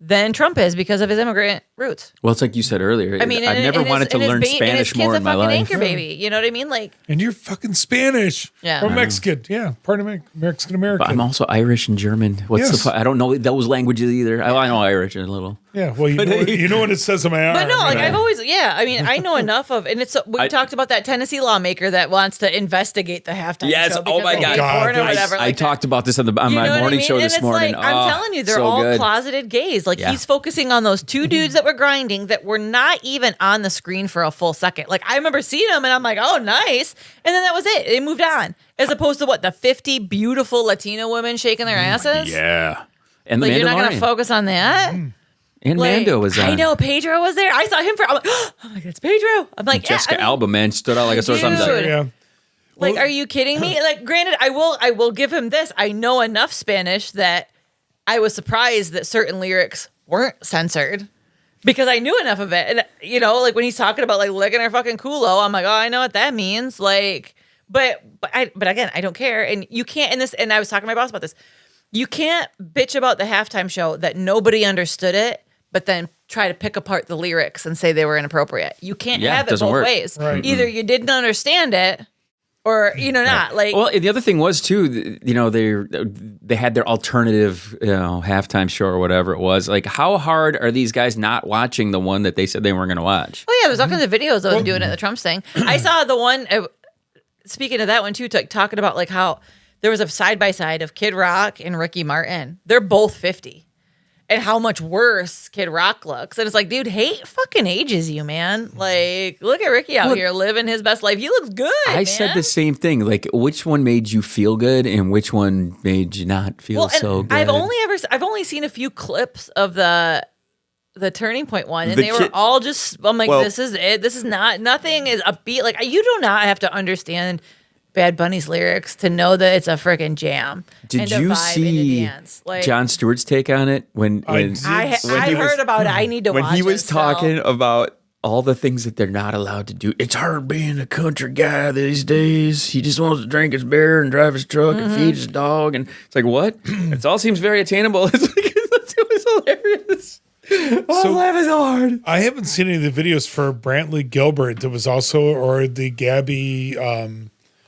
than Trump is because of his immigrant roots.
Well, it's like you said earlier. I mean, I never wanted to learn Spanish more in my life.
Anchor baby, you know what I mean? Like,
and you're fucking Spanish, or Mexican, part of Mexican American.
But I'm also Irish and German. I don't know those languages either. I know Irish a little.
Yeah, well, you know what it says on my arm.
But no, like I've always, I mean, I know enough of, and we talked about that Tennessee lawmaker that wants to investigate the halftime show.
Oh my God. I talked about this on my morning show this morning.
Like, I'm telling you, they're all closeted gays. Like he's focusing on those two dudes that were grinding that were not even on the screen for a full second. Like I remember seeing them and I'm like, oh, nice. And then that was it. They moved on. As opposed to the 50 beautiful Latino women shaking their asses?
Yeah. And
you're not going to focus on that?
And Mando was on.
I know, Pedro was there. I saw him I'm like, oh my God, it's Pedro. I'm like,
Jessica Alba, man, stood out like a sore thumb.
Yeah.
Like, are you kidding me? Like, granted, I will give him this. I know enough Spanish that I was surprised that certain lyrics weren't censored because I knew enough of it. And like when he's talking about like licking her fucking culo, I'm like, oh, I know what that means. Like, but again, I don't care. And you can't and I was talking to my boss about this. You can't bitch about the halftime show that nobody understood it, but then try to pick apart the lyrics and say they were inappropriate. You can't have it both ways.
Right.
Either you didn't understand it or, not. Like,
well, the other thing was too, they had their alternative, halftime show or whatever it was. Like, how hard are these guys not watching the one that they said they weren't going to watch?
Oh yeah, there's all kinds of videos of them doing it at the Trump thing. I saw the one, speaking of that one too, talking about like how there was a side-by-side of Kid Rock and Ricky Martin. They're both 50. And how much worse Kid Rock looks. And it's like, dude, hate fucking ages you, man. Like, look at Ricky out here living his best life. He looks good,
I said the same thing. Like, which one made you feel good and which one made you not feel so good?
I've only seen a few clips of the Turning Point one, and they were all just, I'm like, this is it. This is nothing is upbeat. Like, you do not have to understand Bad Bunny's lyrics to know that it's a freaking jam.
Did you see Jon Stewart's take on it when
I heard about it? I need to watch it.
When he was talking about all the things that they're not allowed to do. It's hard being a country guy these days. He just wants to drink his beer and drive his truck and feed his dog. And it's like, what? It all seems very attainable. It's like, it was hilarious. I'm laughing so hard.
I haven't seen any of the videos for Brantley Gilbert that was also, or the Gabby,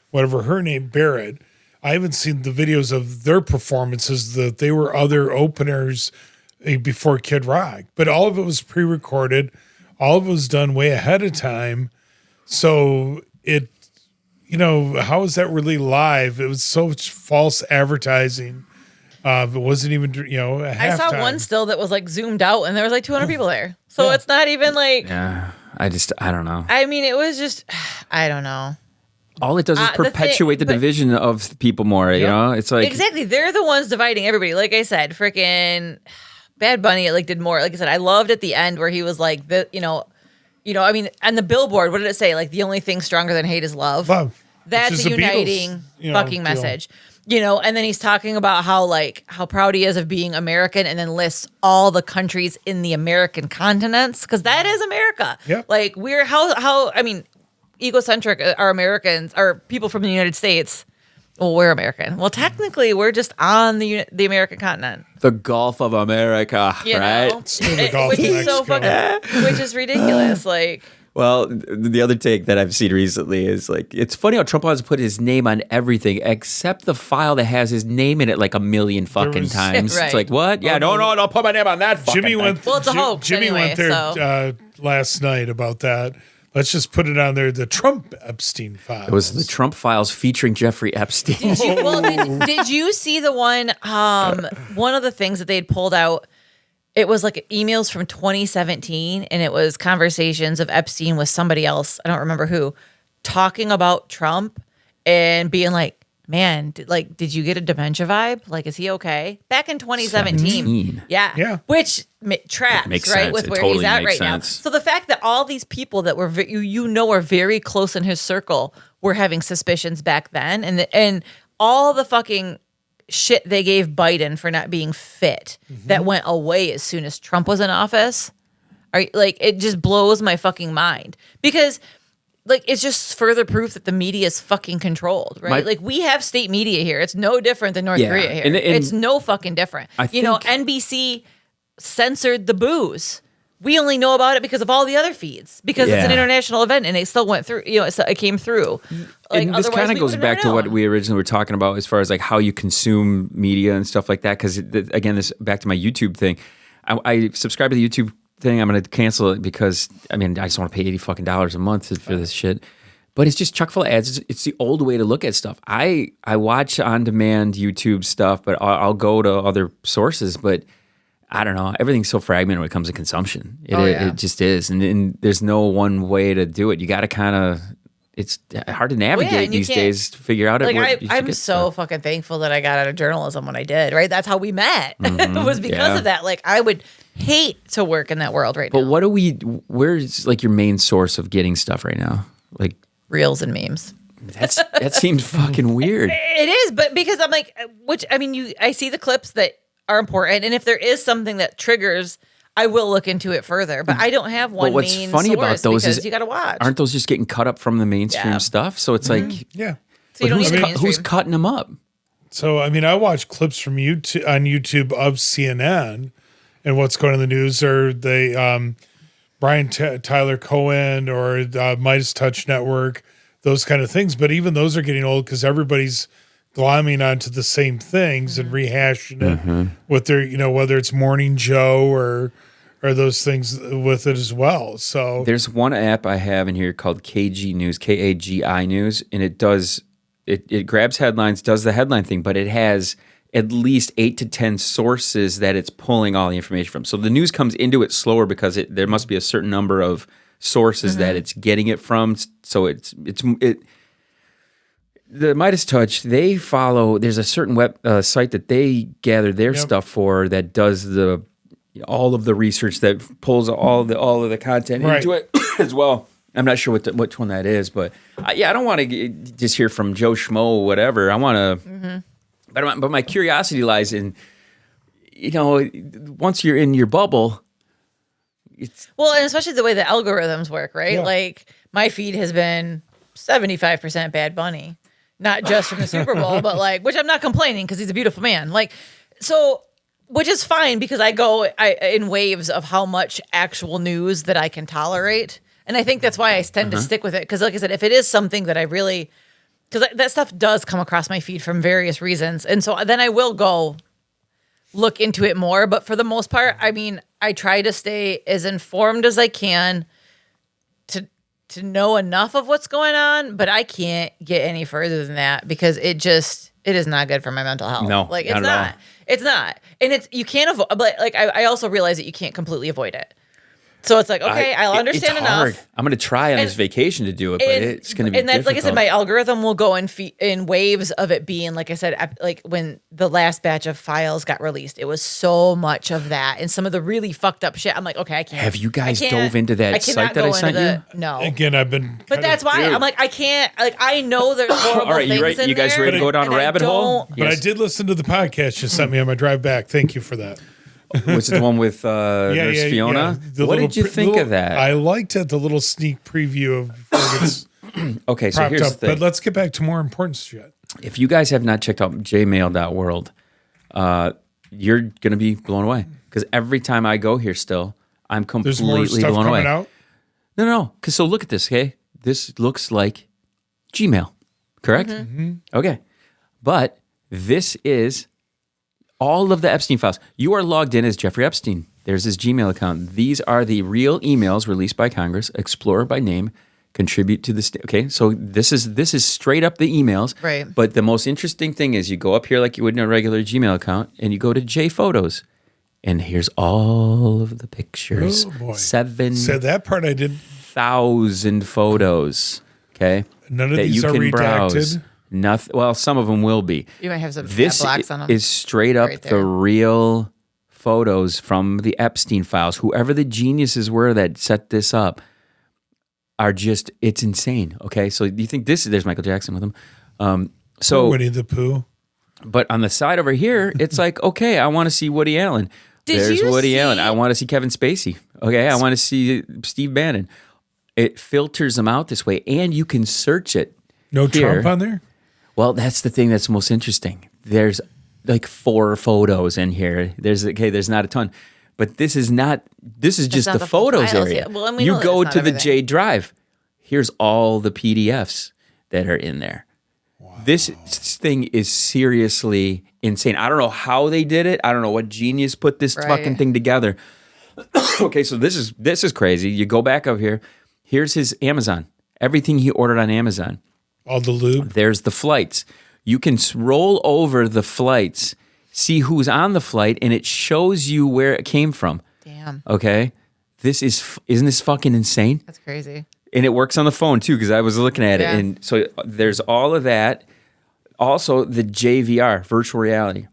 whatever her name, Barrett. I haven't seen the videos of their performances, that they were other openers before Kid Rock. But all of it was pre-recorded. All of it was done way ahead of time. So it, how is that really live? It was so false advertising. It wasn't even,
I saw one still that was like zoomed out and there was like 200 people there. So it's not even like.
Yeah, I don't know.
I mean, it was just, I don't know.
All it does is perpetuate the division of people more, you know? It's like.
Exactly. They're the ones dividing everybody. Like I said, freaking Bad Bunny, did more. Like I said, I loved at the end where he was like, I mean, on the billboard, what did it say? Like, the only thing stronger than hate is love.
Love.
That's a uniting fucking message. And then he's talking about how proud he is of being American, and then lists all the countries in the American continents, because that is America.
Yeah.
Like, we're egocentric are Americans, are people from the United States. Well, we're American. Well, technically, we're just on the American continent.
The Gulf of America, right?
Which is so fucking, which is ridiculous.
Well, the other take that I've seen recently is it's funny how Trump wants to put his name on everything except the file that has his name in it like a million fucking times. Right. It's like, what? Yeah, no, don't put my name on that fucking thing.
Well, it's a hoax
Jimmy went there last night about that. Let's just put it on there, the Trump Epstein files.
It was the Trump files featuring Jeffrey Epstein.
Did you see the one of the things that they had pulled out? It was like emails from 2017, and it was conversations of Epstein with somebody else, I don't remember who, talking about Trump and being like, man, did you get a dementia vibe? Like, is he okay? Back in 2017. Yeah. Which tracks, right, sense. With where he's at right now. So the fact that all these people that were, are very close in his circle were having suspicions back then, and all the fucking shit they gave Biden for not being fit that went away as soon as Trump was in office. It just blows my fucking mind, because it's just further proof that the media is fucking controlled, right? We have state media here. It's no different than North Korea here. And it's no fucking different. NBC censored the booze. We only know about it because of all the other feeds, because it's an international event and it still went through, it came through.
And this kind of goes back to what we originally were talking about as far as how you consume media and stuff like that. Because again, this back to my YouTube thing. I subscribe to the YouTube thing. I'm going to cancel it because I just want to pay $80 a month for this shit. But it's just chock full of ads. It's the old way to look at stuff. I watch on-demand YouTube stuff, but I'll go to other sources. But I don't know. Everything's so fragmented when it comes to consumption. It just is. And there's no one way to do it. You got to kind of, it's hard to navigate these days to figure out it.
I'm so fucking thankful that I got out of journalism when I did, right? That's how we met. It was because of that. I would hate to work in that world right now.
But where's your main source of getting stuff right now?
Reels and memes.
That seems fucking weird.
It is, but because I'm I see the clips that are important, and if there is something that triggers, I will look into it further. But I don't have one. But
what's funny about those is
you got to watch.
Aren't those just getting cut up from the mainstream stuff? So it's
So you don't
who's cutting them up?
So I watch clips from YouTube on YouTube of CNN and what's going on in the news, or they Brian Tyler Cohen or Midas Touch Network, those kind of things. But even those are getting old because everybody's glomming onto the same things and rehashing it with their, whether it's Morning Joe or those things with it as well. So
there's one app I have in here called KG News, KAGI News, and it grabs headlines, does the headline thing, but it has at least 8 to 10 sources that it's pulling all the information from. So the news comes into it slower because there must be a certain number of sources that it's getting it from. So the Midas Touch, they follow. There's a certain web site that they gather their stuff for that does all of the research that pulls all of the content into it as well. I'm not sure which one that is, but I don't want to just hear from Joe Schmo or whatever. I want to, but my curiosity lies in, once you're in your bubble,
well, and especially the way the algorithms work, right?
Yeah.
Like my feed has been 75% Bad Bunny, not just from the Super Bowl, but like, which I'm not complaining because he's a beautiful man. Like, so, which is fine because I go in waves of how much actual news that I can tolerate. And I think that's why I tend to stick with it. Because like I said, if it is something that I really, because that stuff does come across my feed from various reasons. And so then I will go look into it more. But for the most part, I mean, I try to stay as informed as I can to know enough of what's going on, but I can't get any further than that because it is not good for my mental health.
No,
like
not at all.
It's not. And you can't avoid, but like I also realize that you can't completely avoid it. So it's like, okay, I'll understand
it's hard.
enough.
I'm going to try on this vacation to do it, but it's going to be
and that's
difficult.
like I said, my algorithm will go in waves of it being, like I said, like when the last batch of files got released, it was so much of that and some of the really fucked up shit. I'm like, okay, I can't.
Have you guys dove into that site that I sent you?
No.
Again, I've been.
But that's why I'm like, I can't. Like, I know there's horrible
All right,
things in
you guys
there,
ready to go down a rabbit hole?
But I did listen to the podcast you sent me on my drive back. Thank you for that.
Was it the one with Nurse Fiona?
Yeah.
What did you think of that?
I liked it, the little sneak preview of what it's
okay, so
propped
here's
up.
the thing.
But let's get back to more important shit.
If you guys have not checked out jmail.world, you're going to be blown away. Because every time I go here still, I'm
There's more
completely
stuff
blown
coming
away.
out.
No. Because so look at this, okay? This looks like Gmail, correct?
Mm-hmm.
Okay. But this is all of the Epstein files. You are logged in as Jeffrey Epstein. There's his Gmail account. These are the real emails released by Congress, Explorer by name, contribute to the state. Okay, so this is straight up the emails.
Right.
But the most interesting thing is you go up here like you would in a regular Gmail account, and you go to J Photos, and here's all of the pictures.
Oh boy!
7,000
Said that part I did.
photos. Okay,
None of
that
these
you
are
can
redacted.
browse. Nothing. Well, some of them will be.
You might have some
This
blocks on them.
is straight up
Right
the
there.
real photos from the Epstein files. Whoever the geniuses were that set this up are just, it's insane. Okay, so you think there's Michael Jackson with him. So
Winnie the Pooh.
But on the side over here, it's like, okay, I want to see Woody Allen. There's
you
Woody
see-
Allen. I want to see Kevin Spacey. Okay, I want to see Steve Bannon. It filters them out this way, and you can search it.
No
here.
Trump on there?
Well, that's the thing that's most interesting. There's like 4 photos in here. There's not a ton. But this is just
not
the
the full
photos
files,
area.
yeah. Well, and we
You
know
go
that's
to
not
the
everything.
J Drive. Here's all the PDFs that are in there. Wow. This thing is seriously insane. I don't know how they did it. I don't know what genius put this fucking thing together. Okay, so this is crazy. You go back up here. Here's his Amazon. Everything he ordered on Amazon.
All the lube.
There's the flights. You can roll over the flights, see who's on the flight, and it shows you where it came from.
Damn.
Okay? Isn't this fucking insane?
That's crazy.
And it works on the phone too, because I was looking at
Yeah.
it. And so there's all of that. Also, the JVR, virtual reality.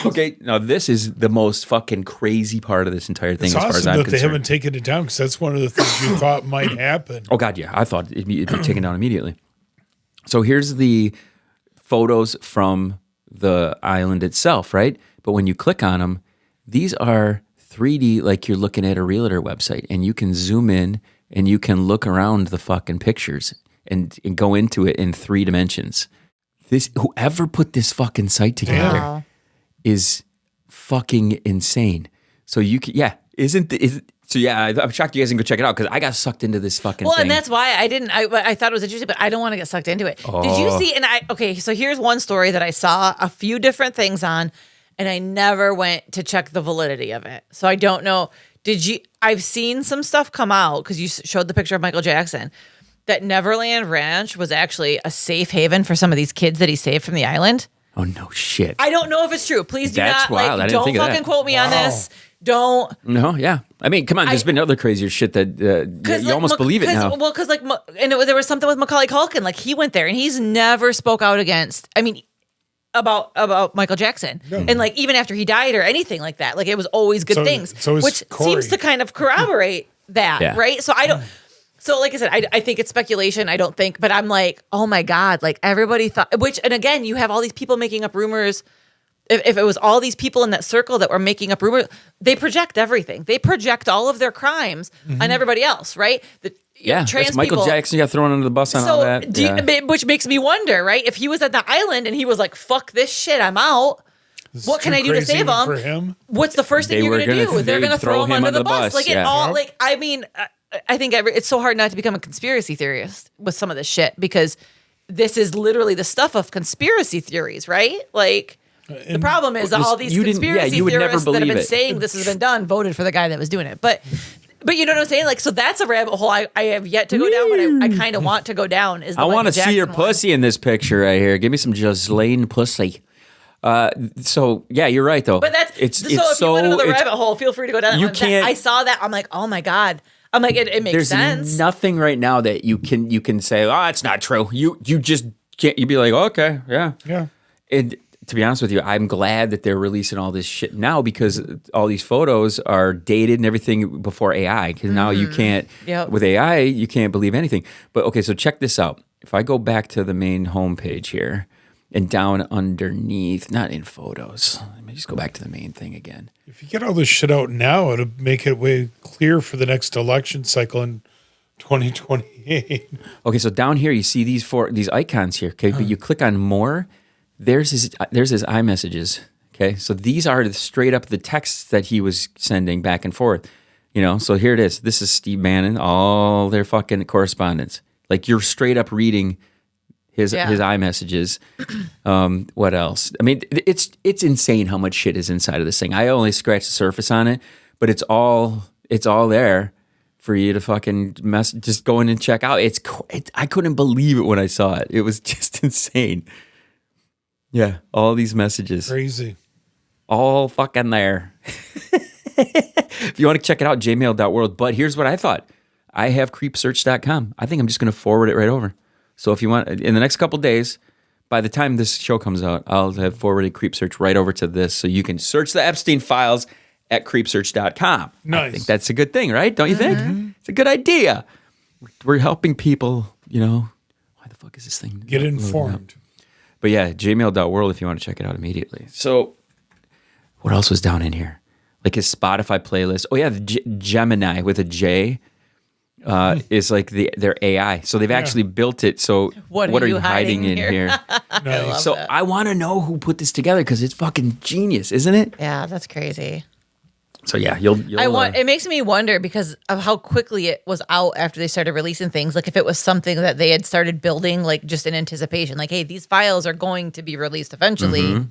Okay, now this is the most fucking crazy part of this entire thing
It's
as far as
awesome
I'm
that they
concerned.
haven't taken it down because that's one of the things you thought might happen.
Oh, God, yeah. I thought it'd be taken down immediately. So here's the photos from the island itself, right? But when you click on them, these are 3D, like you're looking at a realtor website, and you can zoom in and you can look around the fucking pictures and go into it in 3 dimensions. Whoever put this fucking site together
Wow.
is fucking insane. So you can, yeah, I'm shocked you guys didn't go check it out because I got sucked into this fucking
Well,
thing.
and that's why I didn't. I thought it was interesting, but I don't want to get sucked into it. Did you see? Okay, so here's one story that I saw a few different things on, and I never went to check the validity of it. So I don't know. Did you? I've seen some stuff come out because you showed the picture of Michael Jackson. That Neverland Ranch was actually a safe haven for some of these kids that he saved from the island.
Oh, no shit.
I don't know if it's true. Please do
That's
not.
wild. I didn't
don't
think of that.
fucking quote me on this. Don't.
No, yeah. I mean, come on. There's been other crazier shit that you almost believe it now.
Well, because there was something with Macaulay Culkin. Like he went there and he's never spoke out against. I mean, about Michael Jackson, and like even after he died or anything like that, like it was always good things,
so is
which
Corey.
seems to kind of corroborate that,
Yeah.
right? So I don't. So like I said, I think it's speculation. I don't think, but I'm like, oh my God, like everybody thought, and again, you have all these people making up rumors. If it was all these people in that circle that were making up rumors, they project everything. They project all of their crimes on everybody else, right?
Trans Michael Jackson got thrown under the bus on all that.
Which makes me wonder, right? If he was at the island and he was like, fuck this shit, I'm out. What can I do to save him?
For him?
What's the first thing you're going to do? They're going to throw him under the bus. Like it all, like, I mean, I think it's so hard not to become a conspiracy theorist with some of this shit because this is literally the stuff of conspiracy theories, right? Like, the problem is all these conspiracy theorists that have been saying this has been done voted for the guy that was doing it. But you know what I'm saying? Like, so that's a rabbit hole I have yet to go down, but I kind of want to go down. I
want to see your pussy in this picture right here. Give me some Ghislaine pussy. So yeah, you're right though.
But if you want another rabbit hole, feel free to go down.
You can't.
I saw that. I'm like, oh my God. I'm like, it makes sense.
There's nothing right now that you can say, oh, it's not true. You just can't. You'd be like, okay, yeah. And to be honest with you, I'm glad that they're releasing all this shit now because all these photos are dated and everything before AI. Because now you can't, with AI, you can't believe anything. But okay, so check this out. If I go back to the main homepage here and down underneath, not in photos, let me just go back to the main thing again.
If you get all this shit out now, it'll make it way clear for the next election cycle in 2028.
Okay, so down here you see these icons here. Okay, but you click on more. There's his iMessages. Okay, so these are straight up the texts that he was sending back and forth. You know, so here it is. This is Steve Bannon, all their fucking correspondence. Like you're straight up reading his iMessages. What else? I mean, it's insane how much shit is inside of this thing. I only scratched the surface on it, but it's all there for you to fucking just go in and check out. I couldn't believe it when I saw it. It was just insane. Yeah, all these messages.
Crazy.
All fucking there. If you want to check it out, jmail.world. But here's what I thought. I have creepsearch.com. I think I'm just going to forward it right over. So if you want, in the next couple days, by the time this show comes out, I'll have forwarded CreepSearch right over to this so you can search the Epstein files at creepsearch.com.
Nice.
I think that's a good thing, right? Don't you think? It's a good idea. We're helping people, you know. Why the fuck is this thing?
Get informed.
But yeah, jmail.world if you want to check it out immediately. So what else was down in here? Like his Spotify playlist. Oh yeah, the Gemini with a J is like their AI. So they've actually built it. So what are you hiding in here?
Nice.
So I want to know who put this together because it's fucking genius, isn't it?
Yeah, that's crazy.
So yeah, you'll
it makes me wonder because of how quickly it was out after they started releasing things. Like if it was something that they had started building, like just in anticipation, like, hey, these files are going to be released eventually.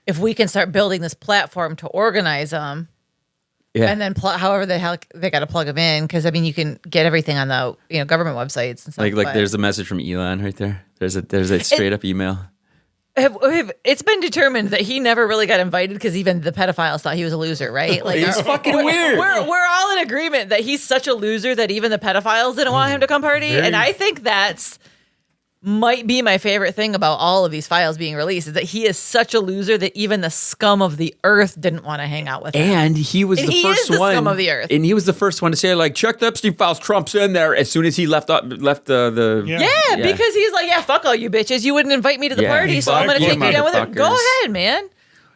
If we can start building this platform to organize them, and then however the hell they got to plug them in, because I mean you can get everything on the government websites and stuff.
Like there's a message from Elon right there. There's a straight up email.
It's been determined that he never really got invited because even the pedophiles thought he was a loser, right? Like
it's fucking weird.
We're all in agreement that he's such a loser that even the pedophiles didn't want him to come party. And I think that's might be my favorite thing about all of these files being released is that he is such a loser that even the scum of the earth didn't want to hang out with him.
And he was the first one.
Scum of the earth.
And he was the first one to say, like, check the Epstein files. Trump's in there. As soon as he left the
Yeah, because he's like, yeah, fuck all you bitches. You wouldn't invite me to the party, so I'm going to take you down with it. Go ahead, man.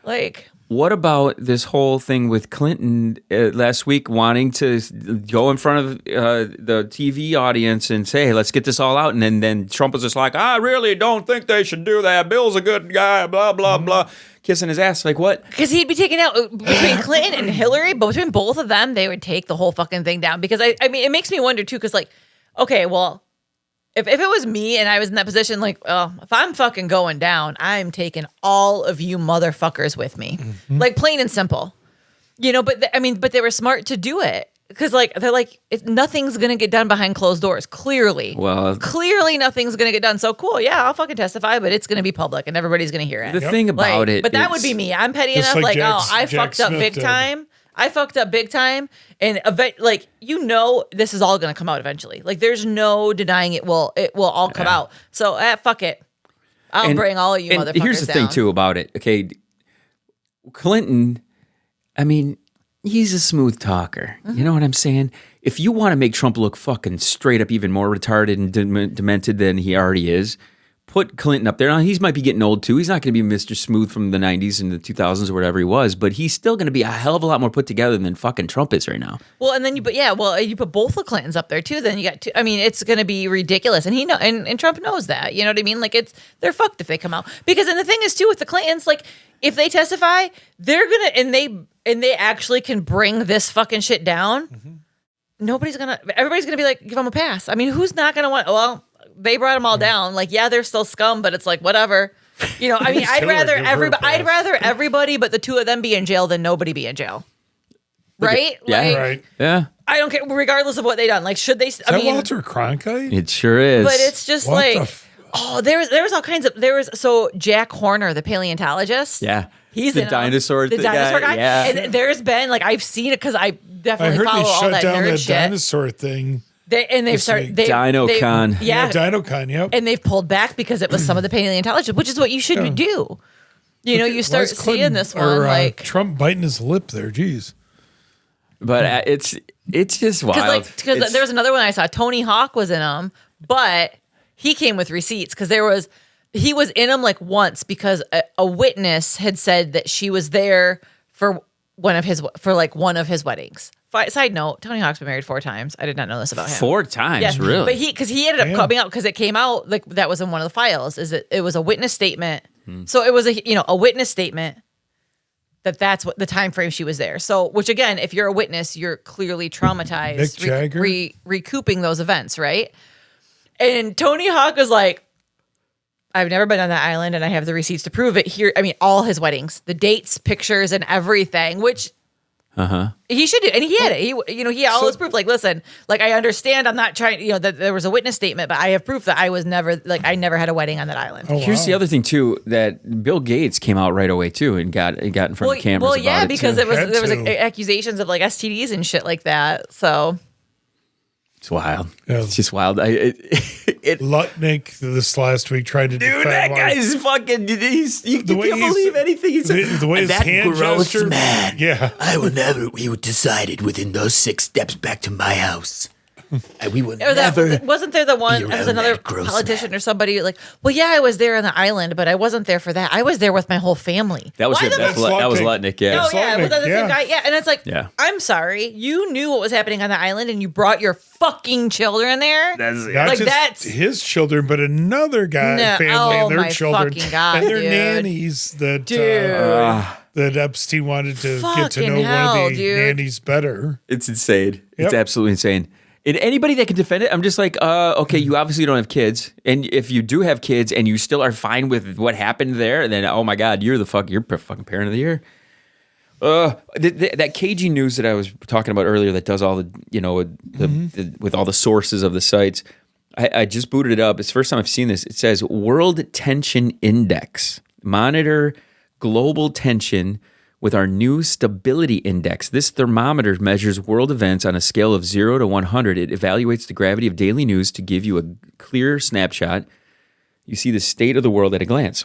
Like.
What about this whole thing with Clinton last week wanting to go in front of the TV audience and say, hey, let's get this all out. And then Trump was just like, I really don't think they should do that. Bill's a good guy, blah, blah, blah. Kissing his ass. Like what?
Because he'd be taken out between Clinton and Hillary, but between both of them, they would take the whole fucking thing down. Because I mean, it makes me wonder too, because like, okay, well, if it was me and I was in that position, like, if I'm fucking going down, I'm taking all of you motherfuckers with me. Like, plain and simple. But they were smart to do it. Because, like, they're like, nothing's going to get done behind closed doors. Clearly.
Well,
clearly nothing's going to get done. So, cool, yeah, I'll fucking testify, but it's going to be public and everybody's going to hear it.
The thing about it.
But that would be me. I'm petty enough, I fucked up big time. I fucked up big time, and this is all going to come out eventually. Like, there's no denying it will all come out. So, fuck it. I'll bring all of you motherfuckers down.
Here's the thing, too, about it. Okay, Clinton, I mean, he's a smooth talker. You know what I'm saying? If you want to make Trump look fucking straight up even more retarded and demented than he already is, put Clinton up there. Now, he might be getting old too. He's not going to be Mr. Smooth from the 90s and the 2000s or whatever he was, but he's still going to be a hell of a lot more put together than fucking Trump is right now.
Well, and then you put both the Clintons up there too. Then you got two. I mean, it's going to be ridiculous, and and Trump knows that. You know what I mean? Like they're fucked if they come out, because and the thing is too with the Clintons, like if they testify, they're gonna and they actually can bring this fucking shit down. Everybody's gonna be like, give them a pass. I mean, who's not gonna want? Well, they brought them all down. Like, yeah, they're still scum, but it's like whatever. You know, I mean, I'd rather everybody but the two of them be in jail than nobody be in jail. Right?
Yeah.
Like,
Right.
Yeah.
I don't care, regardless of what they done. Like, should they?
Is that Walter Cronkite?
It sure is.
But it's just
What
like,
the
there was all kinds of so Jack Horner, the paleontologist.
Yeah.
He's
the
in
dinosaur
the dinosaur guy.
Yeah.
And there's been like I've seen it because I
I
definitely
heard
follow
they
all
shut
that
down
nerd
that
shit.
dinosaur thing.
They've started
DinoCon.
Yeah,
DinoCon, yep.
and they've pulled back because it was some of the paleontologists, which is what you should do. You know, you start seeing this one like
Trump biting his lip there. Jeez.
But it's just wild.
Because there was another one I saw. Tony Hawk was in them, but he came with receipts because he was in them like once because a witness had said that she was there for one of his weddings. Side note: Tony Hawk's been married 4 times. I did not know this about him.
4 times, really?
But he ended up coming out because it came out like that was in one of the files. Is it was a witness statement. So it was a witness statement that's what the time frame she was there. So which again, if you're a witness, you're clearly traumatized.
Mick Jagger?
Recouping those events, right? And Tony Hawk was like, I've never been on that island, and I have the receipts to prove it. Here, I mean, all his weddings, the dates, pictures, and everything, which he should do, and he had it. He had all his proof. Like, listen, like I understand, I'm not trying. That there was a witness statement, but I have proof that I was never I never had a wedding on that island.
Oh,
Here's the other thing too, that Bill Gates came out right away too and got in front of cameras.
Well, yeah,
about
because
it
there was accusations of like STDs and shit like that. So.
It's wild.
Yeah.
It's just wild.
Lutnick this last week tried to
Dude, that guy's fucking. You can't believe anything he said.
The way his hand gesture,
man.
Yeah,
We decided within those 6 steps back to my house. And we will
Wasn't there the one? There was another politician or somebody like, well, yeah, I was there on the island, but I wasn't there for that. I was there with my whole family.
That was him. That was Lutnick. Yeah.
No, yeah, was that the same guy? Yeah, and it's like,
yeah.
I'm sorry, you knew what was happening on the island, and you brought your fucking children there.
That's his children, but another family and their children and their nannies that Epstein wanted to get to know one of the nannies better.
It's insane. Yep. It's absolutely insane. And anybody that can defend it, I'm just like, okay, you obviously don't have kids, and if you do have kids and you still are fine with what happened there, then oh my God, you're fucking parent of the year. That KG News that I was talking about earlier, that does all the with all the sources of the sites. I just booted it up. It's the first time I've seen this. It says World Tension Index. Monitor global tension with our new stability index. This thermometer measures world events on a scale of 0 to 100. It evaluates the gravity of daily news to give you a clear snapshot. You see the state of the world at a glance.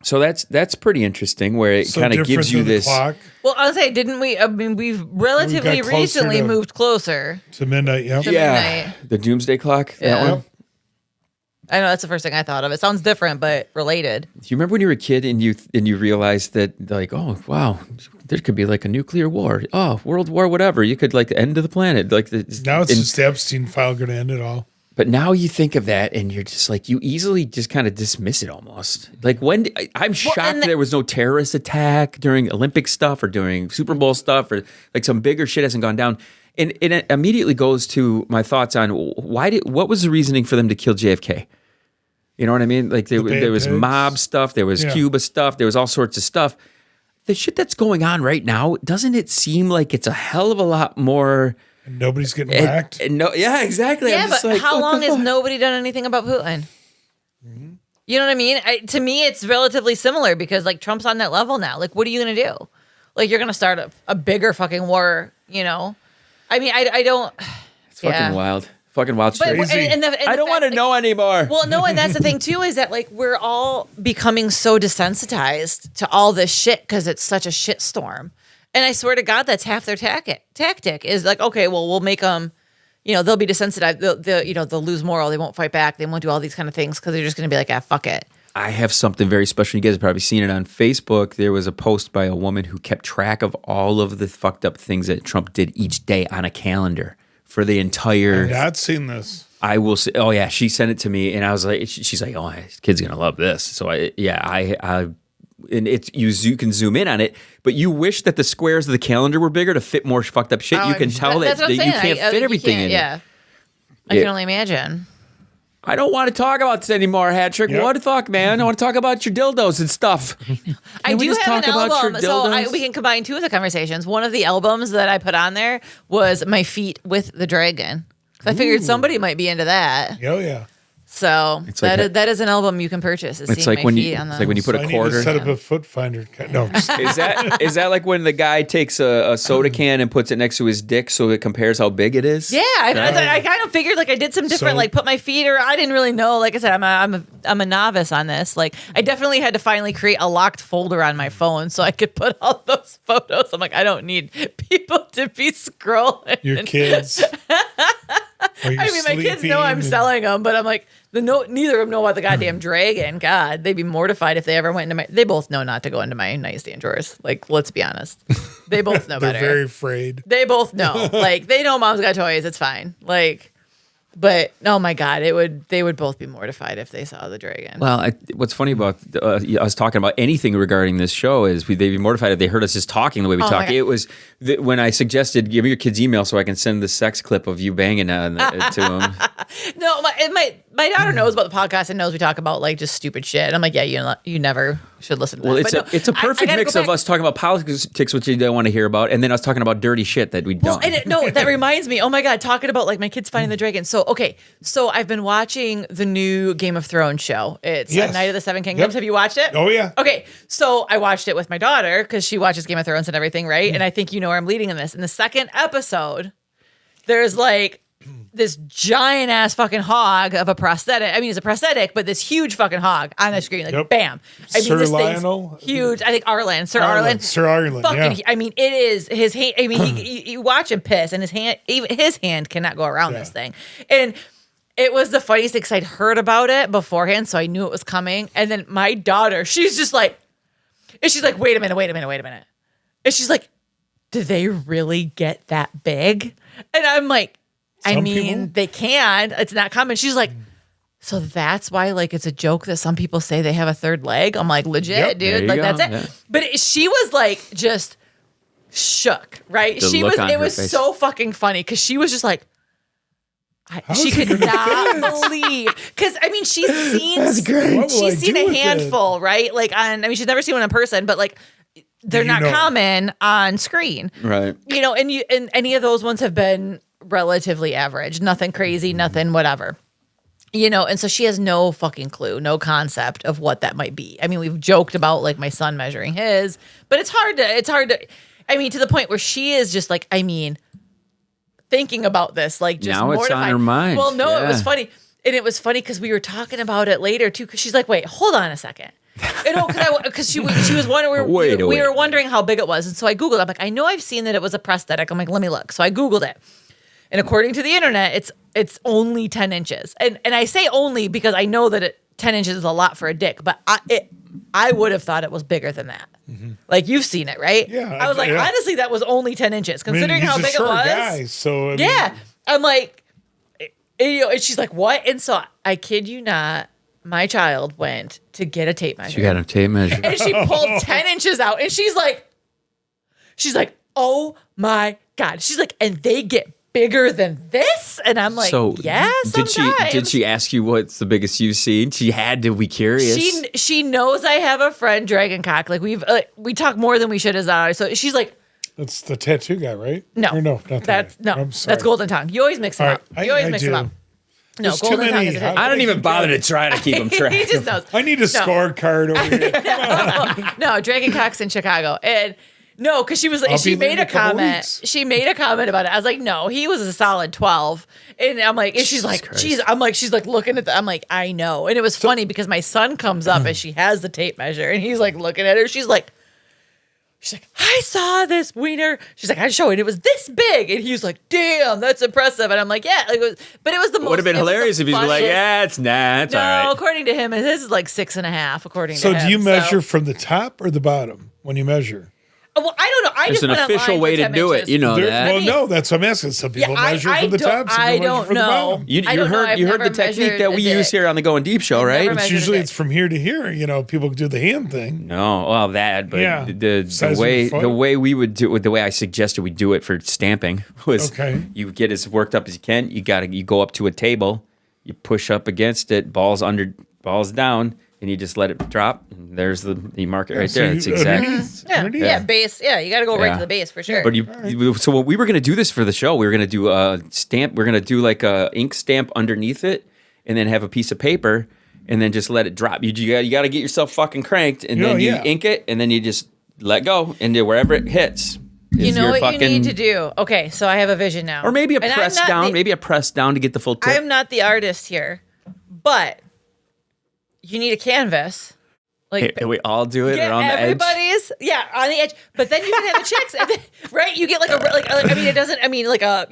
So that's pretty interesting, where it kind of gives you this.
Well, I'll say, didn't we? I mean, we've relatively recently moved closer
to midnight. Yeah,
midnight.
The doomsday clock. That one.
I know that's the first thing I thought of. It sounds different, but related.
Do you remember when you were a kid and you realized that, like, oh wow, there could be like a nuclear war, world war, whatever. You could like the end of the planet, like
now it's just the Epstein file going to end it all.
But now you think of that and you're just like, you easily just kind of dismiss it almost. Like I'm shocked there was no terrorist attack during Olympic stuff or during Super Bowl stuff, or like some bigger shit hasn't gone down. And it immediately goes to my thoughts on what was the reasoning for them to kill JFK? You know what I mean? Like there was mob stuff, there was Cuba stuff, there was all sorts of stuff. The shit that's going on right now, doesn't it seem like it's a hell of a lot more?
And nobody's getting whacked.
Yeah, exactly.
Yeah, but like, how long has nobody done anything about Putin? Mm-hmm. You know what I mean? To me, it's relatively similar because like Trump's on that level now. Like, what are you going to do? Like, you're going to start a bigger fucking war, you know? I mean, I don't.
It's fucking wild. Fucking wild shit.
I
don't want to know anymore.
Well, no, and that's the thing too, is that like we're all becoming so desensitized to all this shit because it's such a shit storm. And I swear to God, that's half their tactic is like, okay, well, we'll make them, they'll be desensitized. They'll lose moral. They won't fight back. They won't do all these kind of things because they're just going to be like, fuck it.
I have something very special. You guys have probably seen it on Facebook. There was a post by a woman who kept track of all of the fucked up things that Trump did each day on a calendar for the entire.
I've not seen this.
I will say, oh yeah, she sent it to me, and I was like, she's like, oh, this kid's gonna love this. So and it's you can zoom in on it, but you wish that the squares of the calendar were bigger to fit more fucked up shit. You can tell that you can't fit everything in.
Yeah, I can only imagine.
I don't want to talk about this anymore, Hattrick.
Yep.
What the fuck, man? I want to talk about your dildos and stuff.
I do have an album, so we can combine two of the conversations. One of the albums that I put on there was My Feet with the Dragon. I figured somebody might be into that.
Oh, yeah.
So that is an album you can purchase.
It's like when you put a quarter.
I need to set up a foot finder. No,
is that like when the guy takes a soda can and puts it next to his dick so it compares how big it is?
Yeah, I kind of figured like I did some different like put my feet or I didn't really know. Like I said, I'm a novice on this. Like I definitely had to finally create a locked folder on my phone so I could put all those photos. I'm like, I don't need people to be scrolling.
Your kids.
My kids know I'm selling them, but I'm like, neither of them know about the goddamn dragon. God, they'd be mortified if they ever went into they both know not to go into my nightstand drawers. Like, let's be honest. They both know better.
They're very afraid.
They both know. Like, they know mom's got toys. It's fine. Like, but oh my God, they would both be mortified if they saw the dragon.
Well, what's funny about us talking about anything regarding this show is they'd be mortified if they heard us just talking the way we talk. It was when I suggested give me your kid's email so I can send the sex clip of you banging to him.
No, my daughter knows about the podcast and knows we talk about like just stupid shit. I'm like, yeah, you never should listen to that.
Well, it's a perfect mix of us talking about politics, which you don't want to hear about, and then us talking about dirty shit that we don't.
Well, that reminds me. Oh my God, talking about like my kids finding the dragon. So I've been watching the new Game of Thrones show. It's Night of the Seven Kingdoms. Yep. Have you watched it?
Oh yeah.
Okay, so I watched it with my daughter because she watches Game of Thrones and everything, right? And I think you know where I'm leading in this. In the second episode, there's like this giant ass fucking hog of a prosthetic. I mean, it's a prosthetic, but this huge fucking hog on the screen, like bam. I mean, this thing's huge. I think Sir Arlen. Fucking, yeah. I mean, it is his hand. I mean, you watch him piss, and his hand cannot go around this thing. And it was the funniest thing because I'd heard about it beforehand, so I knew it was coming. And then my daughter, she's like, wait a minute. And she's like, do they really get that big? And I'm like, they can. It's not common. She's like, so that's why, like, it's a joke that some people say they have a third leg. I'm like, legit, dude. Like, that's it. Yeah. But she was like, just shook, right? It was so fucking funny because she was just like, she could not believe. Because, I mean, she's seen a handful, right? Like, she's never seen one in person, but like, they're not common on screen.
Right.
And any of those ones have been relatively average, nothing crazy, nothing whatever, and so she has no fucking clue, no concept of what that might be. I mean, we've joked about like my son measuring his, but it's hard to I mean, to the point where she is just like, I mean, thinking about this, like just
now
mortified.
It's on her mind.
Well, no, It was funny. And it was funny because we were talking about it later too, because she's like, wait, hold on a second. Because she was wondering, we were wondering how big it was. And so I Googled, I'm like, I know I've seen that it was a prosthetic. I'm like, let me look. So I Googled it. And according to the internet, it's only 10 inches. And I say only because I know that 10 inches is a lot for a dick, but I would have thought it was was bigger than that. Mm-hmm. Like, you've seen it, right?
Yeah.
I was like, honestly, that was only 10 inches, considering how big it was.
Guy, so
I'm like, and she's like, what? And so I kid you not, my child went to get a tape measure.
She got a tape measure.
And she pulled 10 inches out, and she's like, oh my God. She's like, and they get bigger than this? And I'm like, so yeah, sometimes.
Did she ask you what's the biggest you've seen? She had to be curious.
She knows I have a friend, Dragon Cock. Like we talk more than we should as ours. So she's like,
that's the tattoo guy, right?
No,
or no, not that.
I'm sorry. That's Golden Tongue. You always mix them up. You always mix them up. No,
there's
Golden Tongue is a
I don't even bother to try to keep them track.
He just knows.
I need a scorecard over here.
No, Dragon Cock's in Chicago, and. No, because she made a comment. She made a comment about it. I was like, no, he was a solid 12. And I'm like, and she's like, geez, she's like looking at I'm like, I know. And it was funny because my son comes up and she has the tape measure and he's like looking at her. She's like, She's like, I saw this wiener. She's like, I showed it. It was this big. And he was like, damn, that's impressive. And I'm like, yeah. Like, but it was the most.
It would have been hilarious if he's like, yeah, it's all right.
According to him, his is like 6.5, according to him.
So do you measure from the top or the bottom when you measure?
Well, I don't know.
There's an official way to do it. You know that.
Well, no, that's what I'm asking. Some people measure from the top. Some people measure from the bottom.
You heard the technique that we use here on the Going Deep show, right?
It's usually from here to here. You know, people do the hand thing.
No, well, but the way we would do it, the way I suggested we do it for stamping was you get as worked up as you can. You go up to a table, you push up against it, balls down. And you just let it drop, and there's you mark it right there. It's exactly.
Base. Yeah, you got to go right to the base for sure.
But so what we were going to do this for the show, we were going to do a stamp. We're going to do like a ink stamp underneath it, and then have a piece of paper, and then just let it drop. You got to get yourself fucking cranked, and then you ink it, and then you just let go, and wherever it hits.
You know what you need to do? Okay, so I have a vision now.
Or maybe a press down. Maybe a press down to get the full tip.
I'm not the artist here, but you need a canvas.
Like we all do it around the edge.
Everybody's on the edge. But then you can have the checks, and then, right? You get like I mean, it doesn't. I mean, like a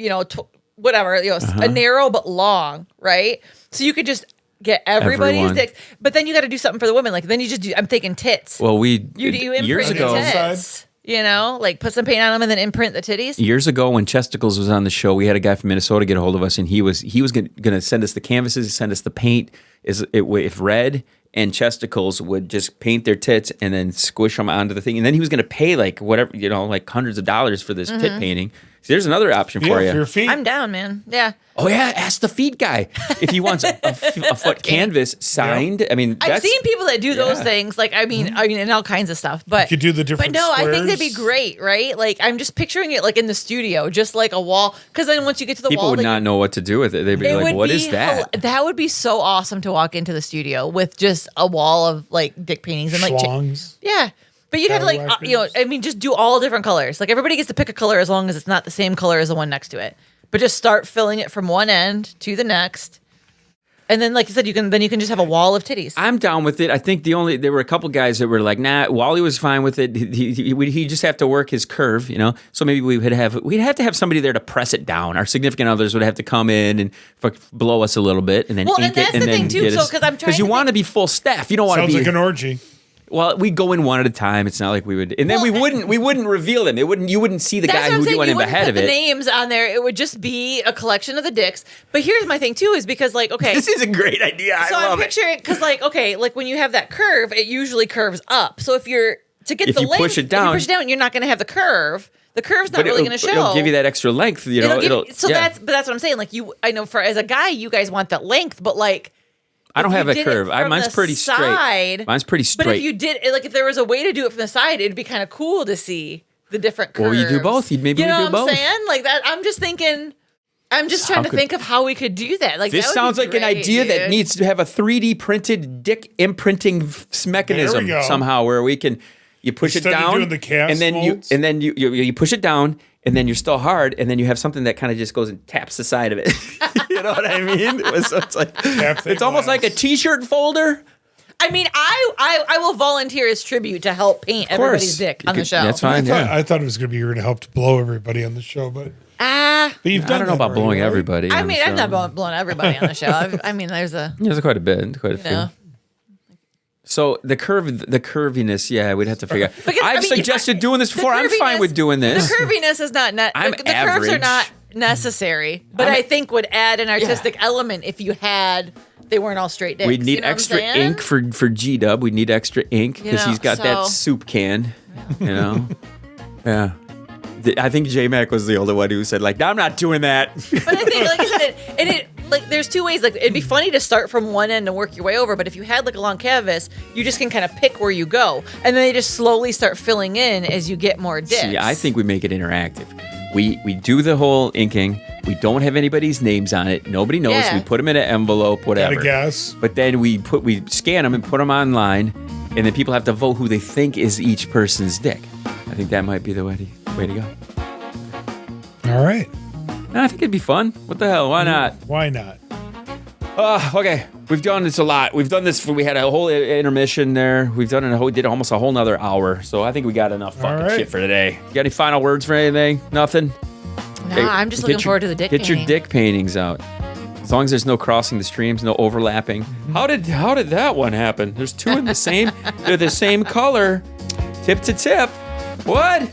whatever, a narrow but long, right? So you could just get everybody's dicks. But then you got to do something for the women. Like then you just do. I'm thinking tits.
Well,
you imprint the tits. You know, like put some paint on them and then imprint the titties.
Years ago, when Chesticles was on the show, we had a guy from Minnesota get a hold of us, and he was going to send us the canvases, send us the paint. If red and Chesticles would just paint their tits and then squish them onto the thing, and then he was going to pay like whatever, like hundreds of dollars for this tit painting. So there's another option for you.
For your feet.
I'm down, man. Yeah.
Oh yeah, ask the feet guy if he wants a foot canvas signed. Yep. I mean,
I've seen people that do those things. Like, I mean, and all kinds of stuff. But
you could do the different.
But no,
squares.
I think that'd be great, right? Like, I'm just picturing it like in the studio, just like a wall. Because then once you get to the
people
wall,
would not know what to do with it. They'd be like, "What is that?"
That would be so awesome to walk into the studio with just a wall of like dick paintings and like
schlongs.
Yeah. But you'd have to like, just do all different colors. Like everybody gets to pick a color as long as it's not the same color as the one next to it. But just start filling it from one end to the next. And then, like you said, you can just have a wall of titties.
I'm down with it. I think there were a couple guys that were like, nah, Wally was fine with it. He just have to work his curve, So maybe we'd have to have somebody there to press it down. Our significant others would have to come in and blow us a little bit and then ink
and that's
it.
The thing too. So because
you want to be full staff. You don't want to be.
Sounds like an orgy.
Well, we go in one at a time. It's not like we would, and then we wouldn't reveal them. You wouldn't see the guy who went in ahead of it.
The names on there. It would just be a collection of the dicks. But here's my thing too, is because like, okay,
this is a great idea. I love it.
I'm picturing because like, okay, like when you have that curve, it usually curves up. So if you push it down, you're not going to have the curve. The curve's not really going to show.
It'll give you that extra length.
That's what I'm saying. Like I know as a guy, you guys want that length, but like.
I don't have a curve. Mine's pretty straight. Mine's pretty straight.
But if you did, like, if there was a way to do it from the side, it'd be kind of cool to see the different curves.
Well, you do both. You do both.
What I'm saying? Like that. I'm just thinking. I'm just trying to think of how we could do that. Like
this sounds like an idea that needs to have a 3D printed dick imprinting mechanism somehow, where we can push it down, and then you push it down. And then you're still hard, and then you have something that kind of just goes and taps the side of it. You know what I mean? So it's almost like a T-shirt folder.
I mean, I will volunteer as tribute to help paint everybody's dick on the show.
That's fine.
I thought it was going to be you're going to help to blow everybody on the show, but you've done.
I don't know about blowing everybody.
I mean, I'm not blowing everybody on the show. I mean, there's quite
a few. So the curviness, we'd have to figure out. I've suggested doing this before. I'm fine with doing this.
The curviness is not the curves are not necessary, but I think would add an artistic element if you had they weren't all straight dicks.
We'd need extra ink for G-Dub. We'd need extra ink because he's got that soup can. Yeah. I think J-Mac was the older one who said like, no, I'm not doing that.
But I think, like I said, like there's two ways. Like it'd be funny to start from one end and work your way over, but if you had like a long canvas, you just can kind of pick where you go, and then they just slowly start filling in as you get more dicks.
See, I think we make it interactive. We do the whole inking. We don't have anybody's names on it. Nobody knows. Yeah. We put them in an envelope, whatever.
Gotta guess.
But then we scan them and put them online, and then people have to vote who they think is each person's dick. I think that might be the way to go.
All right.
I think it'd be fun. What the hell? Why not?
Why not?
Okay. We've done this a lot. We've done this. We had a whole intermission there. We've done we did almost a whole nother hour. So I think we got enough fucking shit for today. You got any final words for anything? Nothing?
No, I'm just looking forward to the dick painting.
Get your dick paintings out. As long as there's no crossing the streams, no overlapping. How did that one happen? There's two in the same. They're the same color, tip to tip. What?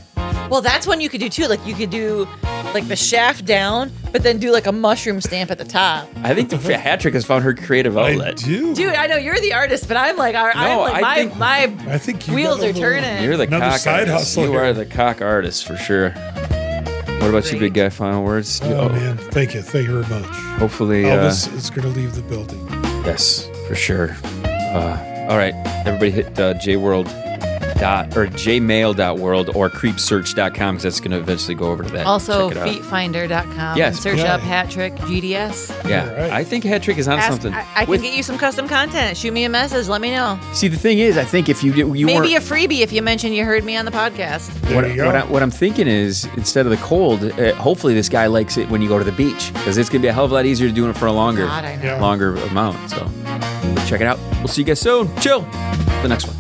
Well, that's one you could do too. Like you could do like the shaft down, but then do like a mushroom stamp at the top.
I think the hat trick has found her creative outlet.
I do.
Dude, I know you're the artist, but I'm like, my wheels are turning.
You're the cock
side
artist.
hustle.
You are the cock artist for sure. What about you, big guy? Final words?
Oh, man. Thank you. Thank you very much.
Hopefully.
Elvis is going to leave the building.
Yes, for sure. All right. Everybody hit jmail.world or creepsearch.com because that's going to eventually go over to that.
Also, feetfinder.com.
Yes.
Search up Hat Trick GDS.
Yeah. Right. I think Hat Trick is on something.
I can get you some custom content. Shoot me a message. Let me know.
See, the thing is, I think if you
maybe a freebie if you mention you heard me on the podcast.
What I'm thinking is, instead of the cold, hopefully this guy likes it when you go to the beach because it's going to be a hell of a lot easier to do it for a longer amount. So check it out. We'll see you guys soon. Chill. The next one.